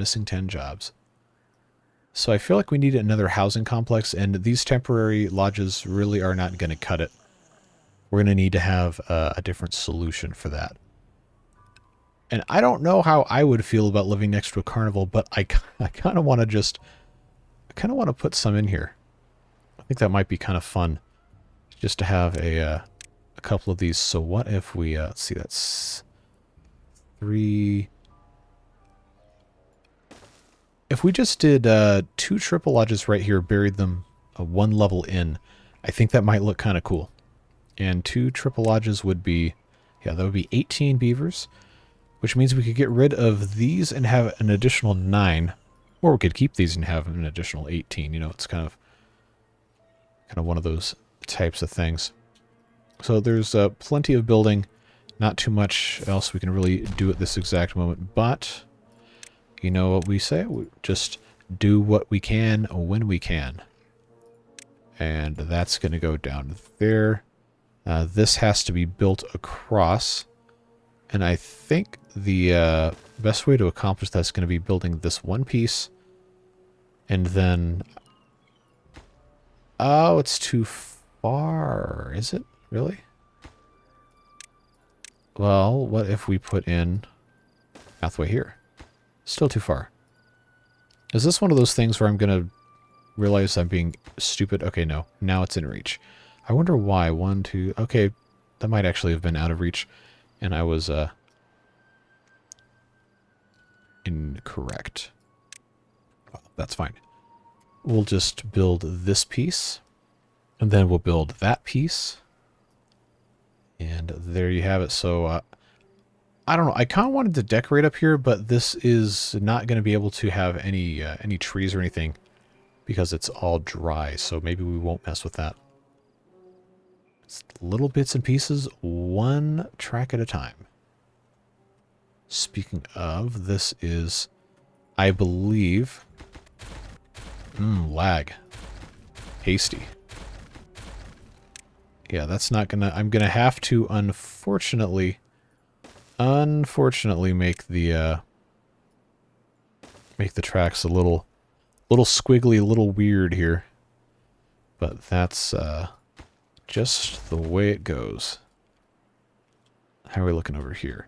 So I feel like we need another housing complex, and these temporary lodges really are not going to cut it. We're going to need to have a different solution for that. And I don't know how I would feel about living next to a carnival, but I kind of want to put some in here. I think that might be kind of fun, just to have a couple of these. So what if we, let's see, that's 3... If we just did 2 triple lodges right here, buried them 1 level in, I think that might look kind of cool. And 2 triple lodges would be, yeah, that would be 18 beavers, which means we could get rid of these and have an additional 9, or we could keep these and have an additional 18. You know, it's kind of one of those types of things. So there's plenty of building, not too much else we can really do at this exact moment, but you know what we say, we just do what we can when we can. And that's going to go down there. This has to be built across. And I think the best way to accomplish that is going to be building this one piece. And then... Oh, it's too far. Is it? Really? Well, what if we put in pathway here? Still too far. Is this one of those things where I'm going to realize I'm being stupid? Okay, no. Now it's in reach. I wonder why. 1, 2... Okay, that might actually have been out of reach. And I was incorrect. Well, that's fine. We'll just build this piece. And then we'll build that piece. And there you have it. So, I don't know. I kind of wanted to decorate up here, but this is not going to be able to have any trees or anything because it's all dry. So maybe we won't mess with that. It's little bits and pieces, 1 track at a time. Speaking of, this is, I believe, lag. Hasty. Yeah, that's not gonna, I'm gonna have to, unfortunately make the tracks a little squiggly, a little weird here. But that's just the way it goes. How are we looking over here?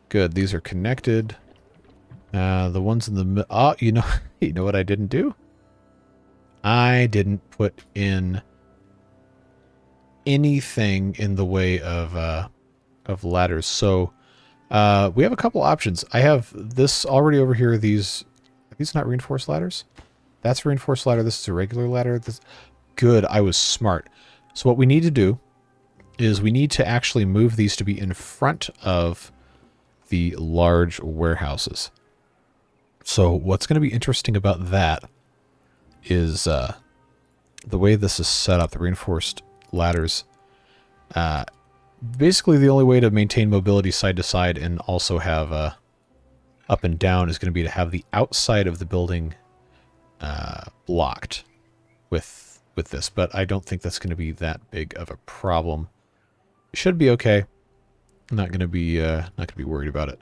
Good, these are connected. The ones in the oh, you know what I didn't do? I didn't put in anything in the way of ladders. So we have a couple options. I have this already over here. Are these not reinforced ladders? That's a reinforced ladder. This is a regular ladder. Good. I was smart. So what we need to do is we need to actually move these to be in front of the large warehouses. So what's going to be interesting about that is the way this is set up, the reinforced ladders. Basically, the only way to maintain mobility side to side and also have up and down is going to be to have the outside of the building blocked with this. But I don't think that's going to be that big of a problem. It should be okay. I'm not going to be worried about it.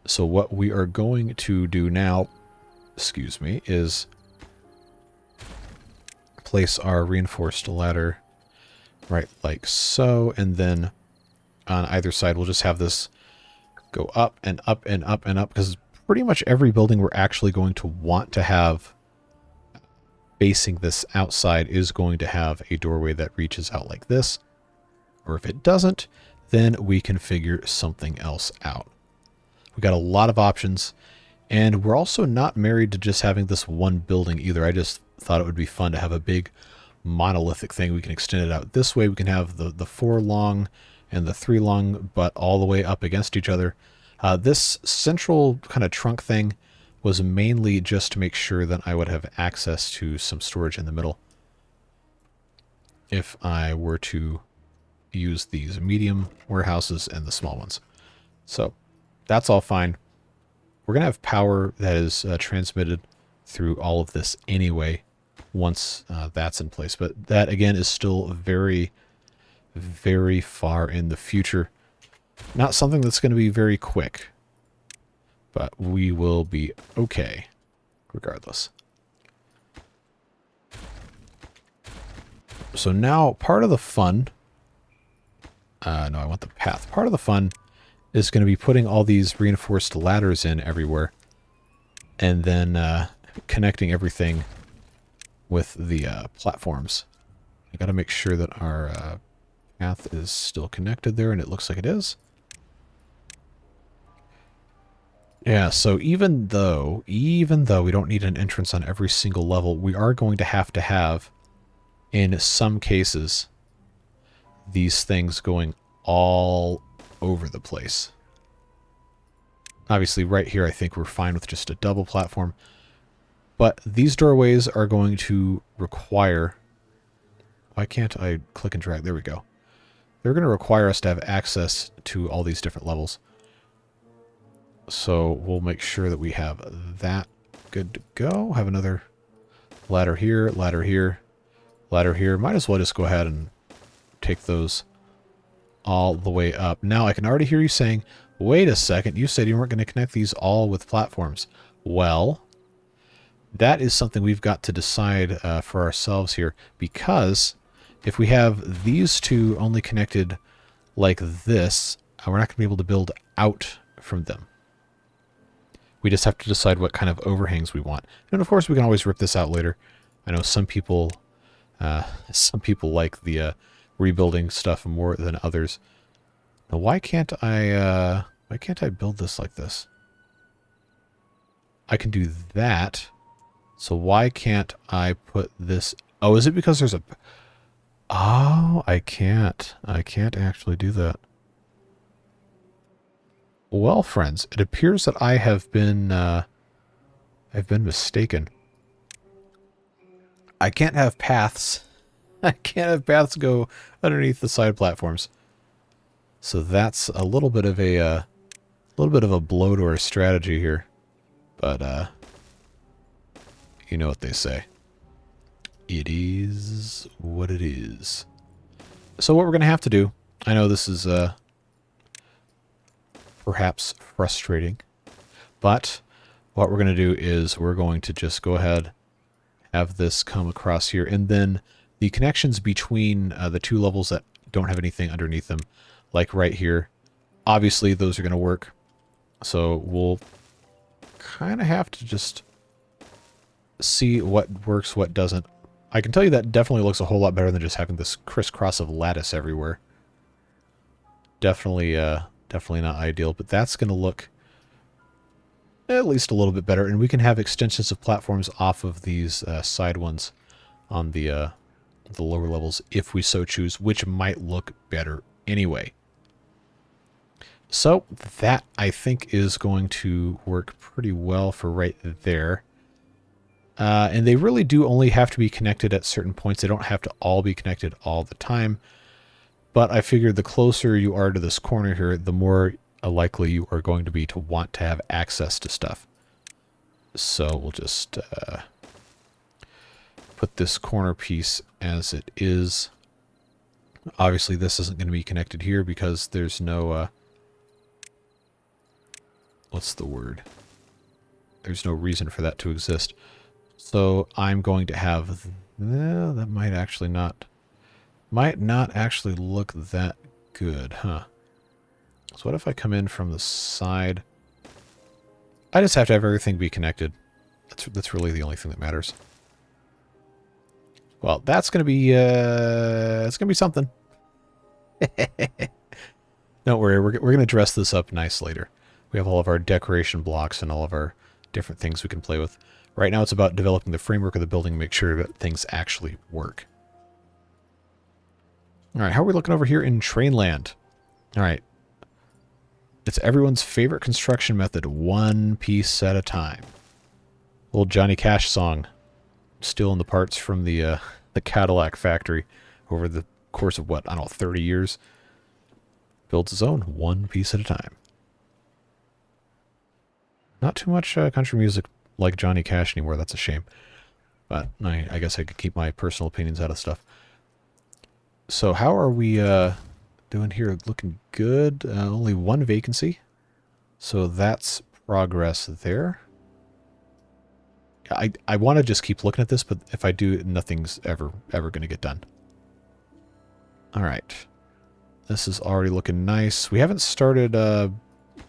So what we are going to do now, excuse me, is place our reinforced ladder right like so, and then on either side we'll just have this go up and up and up and up, because pretty much every building we're actually going to want to have facing this outside is going to have a doorway that reaches out like this. Or if it doesn't, then we can figure something else out. We got a lot of options, and we're also not married to just having this one building either. I just thought it would be fun to have a big monolithic thing. We can extend it out this way. We can have the 4 long and the 3 long, but all the way up against each other. This central kind of trunk thing was mainly just to make sure that I would have access to some storage in the middle if I were to use these medium warehouses and the small ones. So that's all fine. We're going to have power that is transmitted through all of this anyway once that's in place. But that, again, is still very, very far in the future. Not something that's going to be very quick. But we will be okay regardless. So now part of the fun... no, I want the path. Part of the fun is going to be putting all these reinforced ladders in everywhere, and then connecting everything with the platforms. I got to make sure that our path is still connected there, and it looks like it is. Yeah, so even though we don't need an entrance on every single level, we are going to have, in some cases, these things going all over the place. Obviously, right here, I think we're fine with just a double platform. But these doorways are going to require... Why can't I click and drag? There we go. They're going to require us to have access to all these different levels. So we'll make sure that we have that good to go. Have another ladder here, ladder here, ladder here. Might as well just go ahead and take those all the way up. Now I can already hear you saying, wait a second, you said you weren't going to connect these all with platforms. Well, that is something we've got to decide for ourselves here, because if we have these two only connected like this, we're not going to be able to build out from them. We just have to decide what kind of overhangs we want. And of course we can always rip this out later. I know some people like the rebuilding stuff more than others. Now why can't I build this like this? I can do that. So why can't I put this? Oh, is it because there's a... Oh, I can't actually do that. Well, friends, it appears that I've been mistaken. I can't have paths. I can't have paths go underneath the side platforms. So that's a little bit of a blow to our strategy here. But you know what they say. It is what it is. So what we're going to have to do, I know this is perhaps frustrating, but what we're going to do is we're going to just go ahead, have this come across here, and then the connections between the two levels that don't have anything underneath them, like right here, obviously those are going to work. So we'll kind of have to just see what works, what doesn't. I can tell you that definitely looks a whole lot better than just having this crisscross of lattice everywhere. Definitely not ideal, but that's going to look at least a little bit better. And we can have extensions of platforms off of these side ones on the the lower levels if we so choose, which might look better anyway. So that, I think, is going to work pretty well for right there. And they really do only have to be connected at certain points. They don't have to all be connected all the time. But I figured the closer you are to this corner here, the more likely you are going to be to want to have access to stuff. So we'll just put this corner piece as it is. Obviously, this isn't going to be connected here because there's no... what's the word? There's no reason for that to exist. So I'm going to have... that might actually not... might not actually look that good, huh? So what if I come in from the side? I just have to have everything be connected. That's really the only thing that matters. Well, that's going to be... it's going to be something. Don't worry, we're going to dress this up nice later. We have all of our decoration blocks and all of our different things we can play with. Right now it's about developing the framework of the building and make sure that things actually work. Alright, how are we looking over here in Trainland? Alright. It's everyone's favorite construction method, one piece at a time. Old Johnny Cash song. Stealing the parts from the Cadillac factory over the course of, what, I don't know, 30 years. Builds his own, one piece at a time. Not too much country music like Johnny Cash anymore. That's a shame. But I guess I could keep my personal opinions out of stuff. So how are we doing here? Looking good. Only one vacancy. So that's progress there. I want to just keep looking at this, but if I do, nothing's ever going to get done. All right. This is already looking nice. We haven't started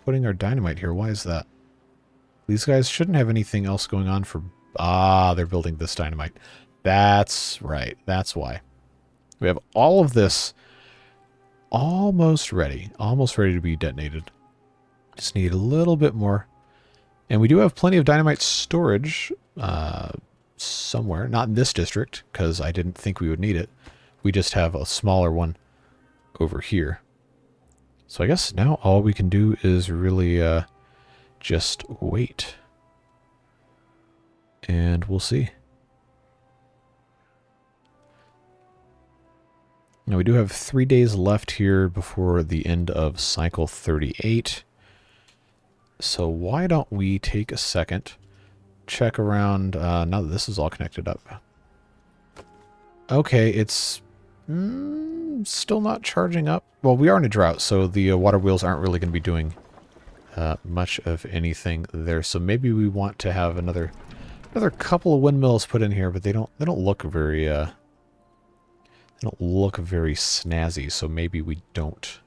putting our dynamite here. Why is that? These guys shouldn't have anything else going on for... Ah, they're building this dynamite. That's right. That's why. We have all of this almost ready. Almost ready to be detonated. Just need a little bit more. And we do have plenty of dynamite storage somewhere. Not in this district, because I didn't think we would need it. We just have a smaller one over here. So I guess now all we can do is really... just wait. And we'll see. Now we do have 3 days left here before the end of cycle 38. So why don't we take a second, check around, now that this is all connected up. Okay, it's still not charging up. Well, we are in a drought, so the water wheels aren't really going to be doing much of anything there. So maybe we want to have another couple of windmills put in here, but they don't look very snazzy. So maybe we don't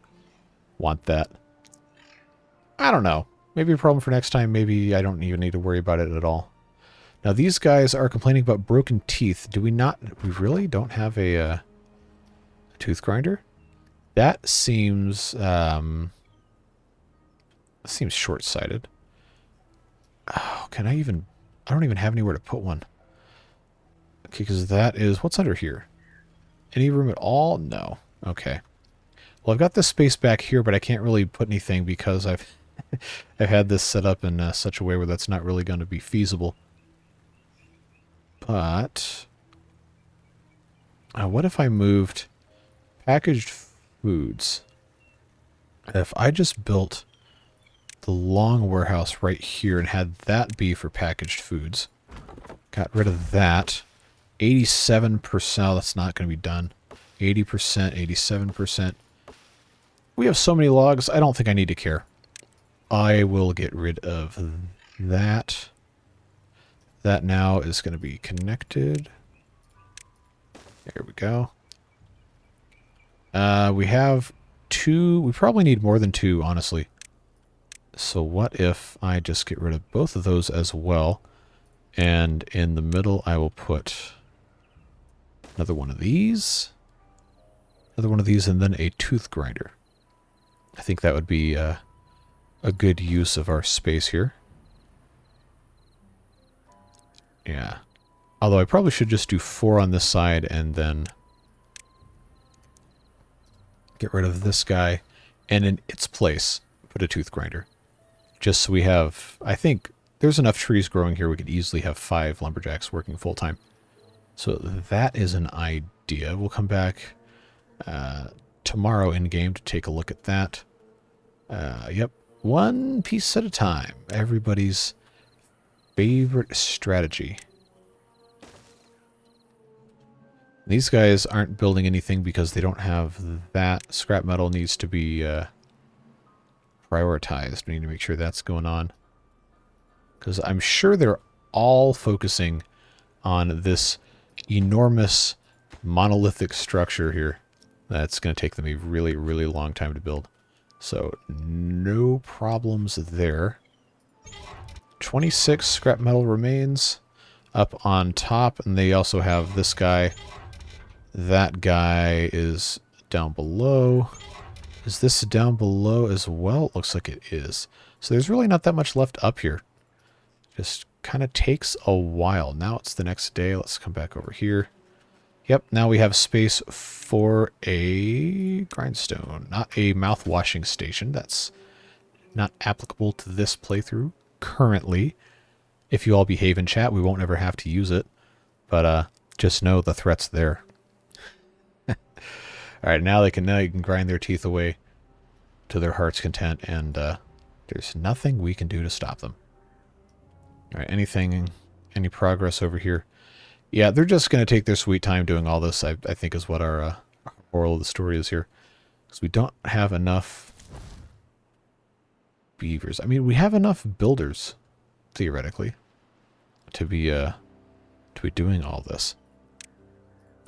want that. I don't know. Maybe a problem for next time. Maybe I don't even need to worry about it at all. Now these guys are complaining about broken teeth. Do we not? We really don't have a tooth grinder? That seems short-sighted. Oh, can I even... I don't even have anywhere to put one. Okay, because that is... What's under here? Any room at all? No. Okay. Well, I've got this space back here, but I can't really put anything because I've had this set up in such a way where that's not really going to be feasible. But... what if I moved packaged foods? If I just built... the long warehouse right here and had that be for packaged foods. Got rid of that. 87%. Oh, that's not going to be done. 80%, 87%. We have so many logs, I don't think I need to care. I will get rid of that. That now is going to be connected. There we go. We have 2. We probably need more than 2, honestly. So what if I just get rid of both of those as well, and in the middle I will put another one of these, and then a tooth grinder. I think that would be a good use of our space here. Yeah. Although I probably should just do 4 on this side and then get rid of this guy, and in its place, put a tooth grinder. Just so we have, I think there's enough trees growing here, we could easily have 5 lumberjacks working full time. So that is an idea. We'll come back tomorrow in game to take a look at that. Yep, one piece at a time. Everybody's favorite strategy. These guys aren't building anything because they don't have that. Scrap metal needs to be prioritized. We need to make sure that's going on. Because I'm sure they're all focusing on this enormous monolithic structure here. That's going to take them a really, really long time to build. So, no problems there. 26 scrap metal remains up on top, and they also have this guy. That guy is down below. Is this down below as well? It looks like it is. So there's really not that much left up here. Just kind of takes a while. Now it's the next day. Let's come back over here. Yep, now we have space for a grindstone, not a mouth-washing station. That's not applicable to this playthrough currently. If you all behave in chat, we won't ever have to use it. But just know the threat's there. All right, now you can grind their teeth away to their heart's content, and there's nothing we can do to stop them. All right, any progress over here? Yeah, they're just going to take their sweet time doing all this, I think is what our moral of the story is here. Because we don't have enough beavers. I mean, we have enough builders, theoretically, to be doing all this.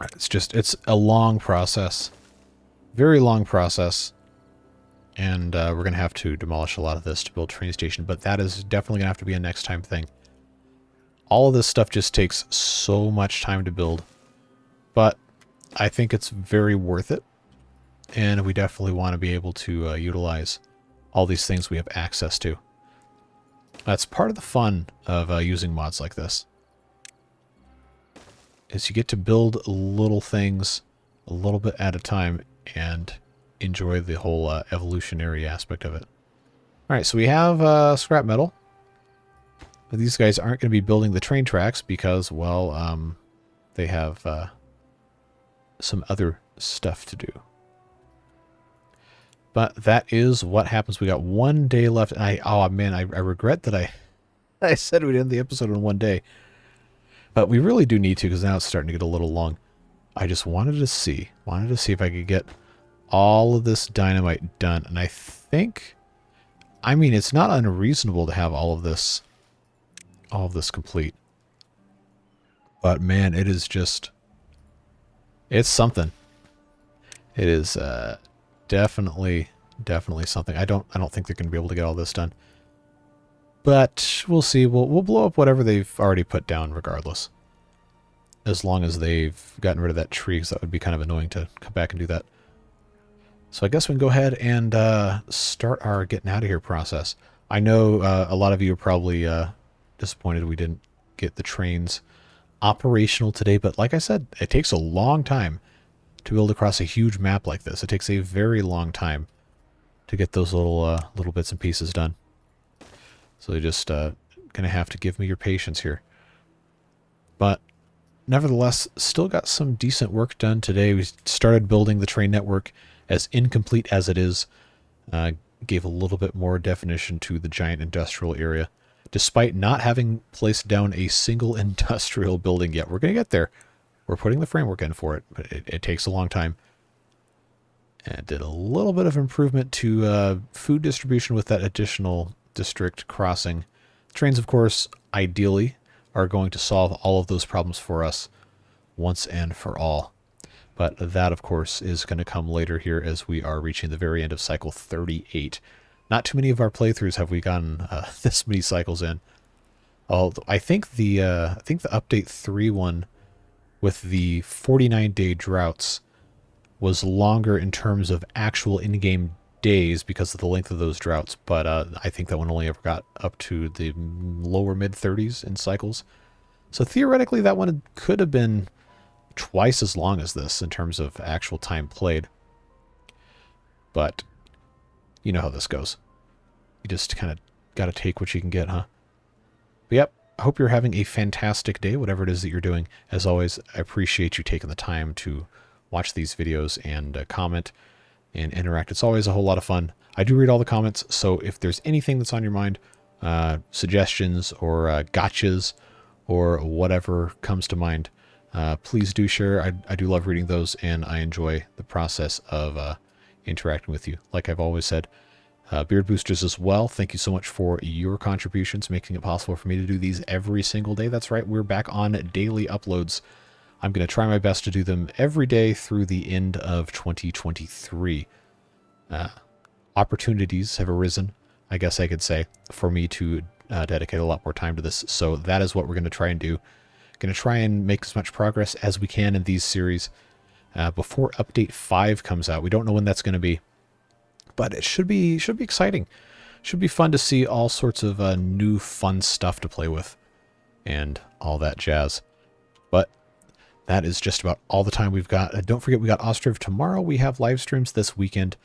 It's a long process. Very long process. And we're going to have to demolish a lot of this to build a train station. But that is definitely going to have to be a next time thing. All of this stuff just takes so much time to build. But I think it's very worth it. And we definitely want to be able to utilize all these things we have access to. That's part of the fun of using mods like this. Is you get to build little things a little bit at a time and enjoy the whole evolutionary aspect of it. Alright, so we have scrap metal. But these guys aren't going to be building the train tracks because, well, they have some other stuff to do. But that is what happens. We got 1 day left. And oh man, I regret that I said we'd end the episode in 1 day. But we really do need to, because now it's starting to get a little long. I just wanted to see if I could get all of this dynamite done. And I think, I mean, it's not unreasonable to have all of this complete. But man, it is just, it's something. It is definitely something. I don't think they're going to be able to get all this done. But we'll see. We'll blow up whatever they've already put down regardless. As long as they've gotten rid of that tree, because that would be kind of annoying to come back and do that. So I guess we can go ahead and start our getting out of here process. I know a lot of you are probably disappointed we didn't get the trains operational today, but like I said, it takes a long time to build across a huge map like this. It takes a very long time to get those little bits and pieces done. So you're just gonna have to give me your patience here. But nevertheless, still got some decent work done today. We started building the train network, as incomplete as it is. Gave a little bit more definition to the giant industrial area, despite not having placed down a single industrial building yet. We're going to get there. We're putting the framework in for it, but it takes a long time. And did a little bit of improvement to food distribution with that additional district crossing. Trains, of course, ideally are going to solve all of those problems for us once and for all. But that, of course, is going to come later here as we are reaching the very end of cycle 38. Not too many of our playthroughs have we gotten this many cycles in. Although I think the update 3 one with the 49-day droughts was longer in terms of actual in-game days because of the length of those droughts, but I think that one only ever got up to the lower mid-30s in cycles. So theoretically, that one could have been twice as long as this in terms of actual time played. But you know how this goes. You just kind of got to take what you can get, huh? But yep, I hope you're having a fantastic day, whatever it is that you're doing. As always, I appreciate you taking the time to watch these videos and comment and interact. It's always a whole lot of fun. I do read all the comments, so if there's anything that's on your mind, suggestions or gotchas or whatever comes to mind, please do share. I do love reading those, and I enjoy the process of interacting with you. Like I've always said, Beard Boosters as well, thank you so much for your contributions, making it possible for me to do these every single day. That's right, we're back on daily uploads. I'm going to try my best to do them every day through the end of 2023. Opportunities have arisen, I guess I could say, for me to dedicate a lot more time to this. So that is what we're going to try and do. Going to try and make as much progress as we can in these series before Update 5 comes out. We don't know when that's going to be, but it should be exciting. Should be fun to see all sorts of new fun stuff to play with and all that jazz. But that is just about all the time we've got. Don't forget, we got Ostriv tomorrow. We have live streams this weekend.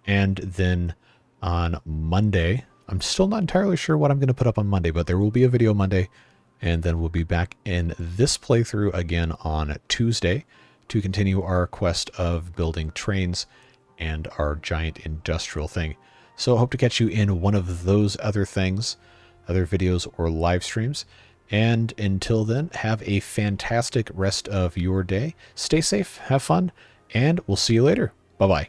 And then on Monday, I'm still not entirely sure what I'm going to put up on Monday, but there will be a video Monday. And then we'll be back in this playthrough again on Tuesday to continue our quest of building trains and our giant industrial thing. So I hope to catch you in one of those other things, other videos or live streams. And until then, have a fantastic rest of your day. Stay safe, have fun, and we'll see you later. Bye-bye.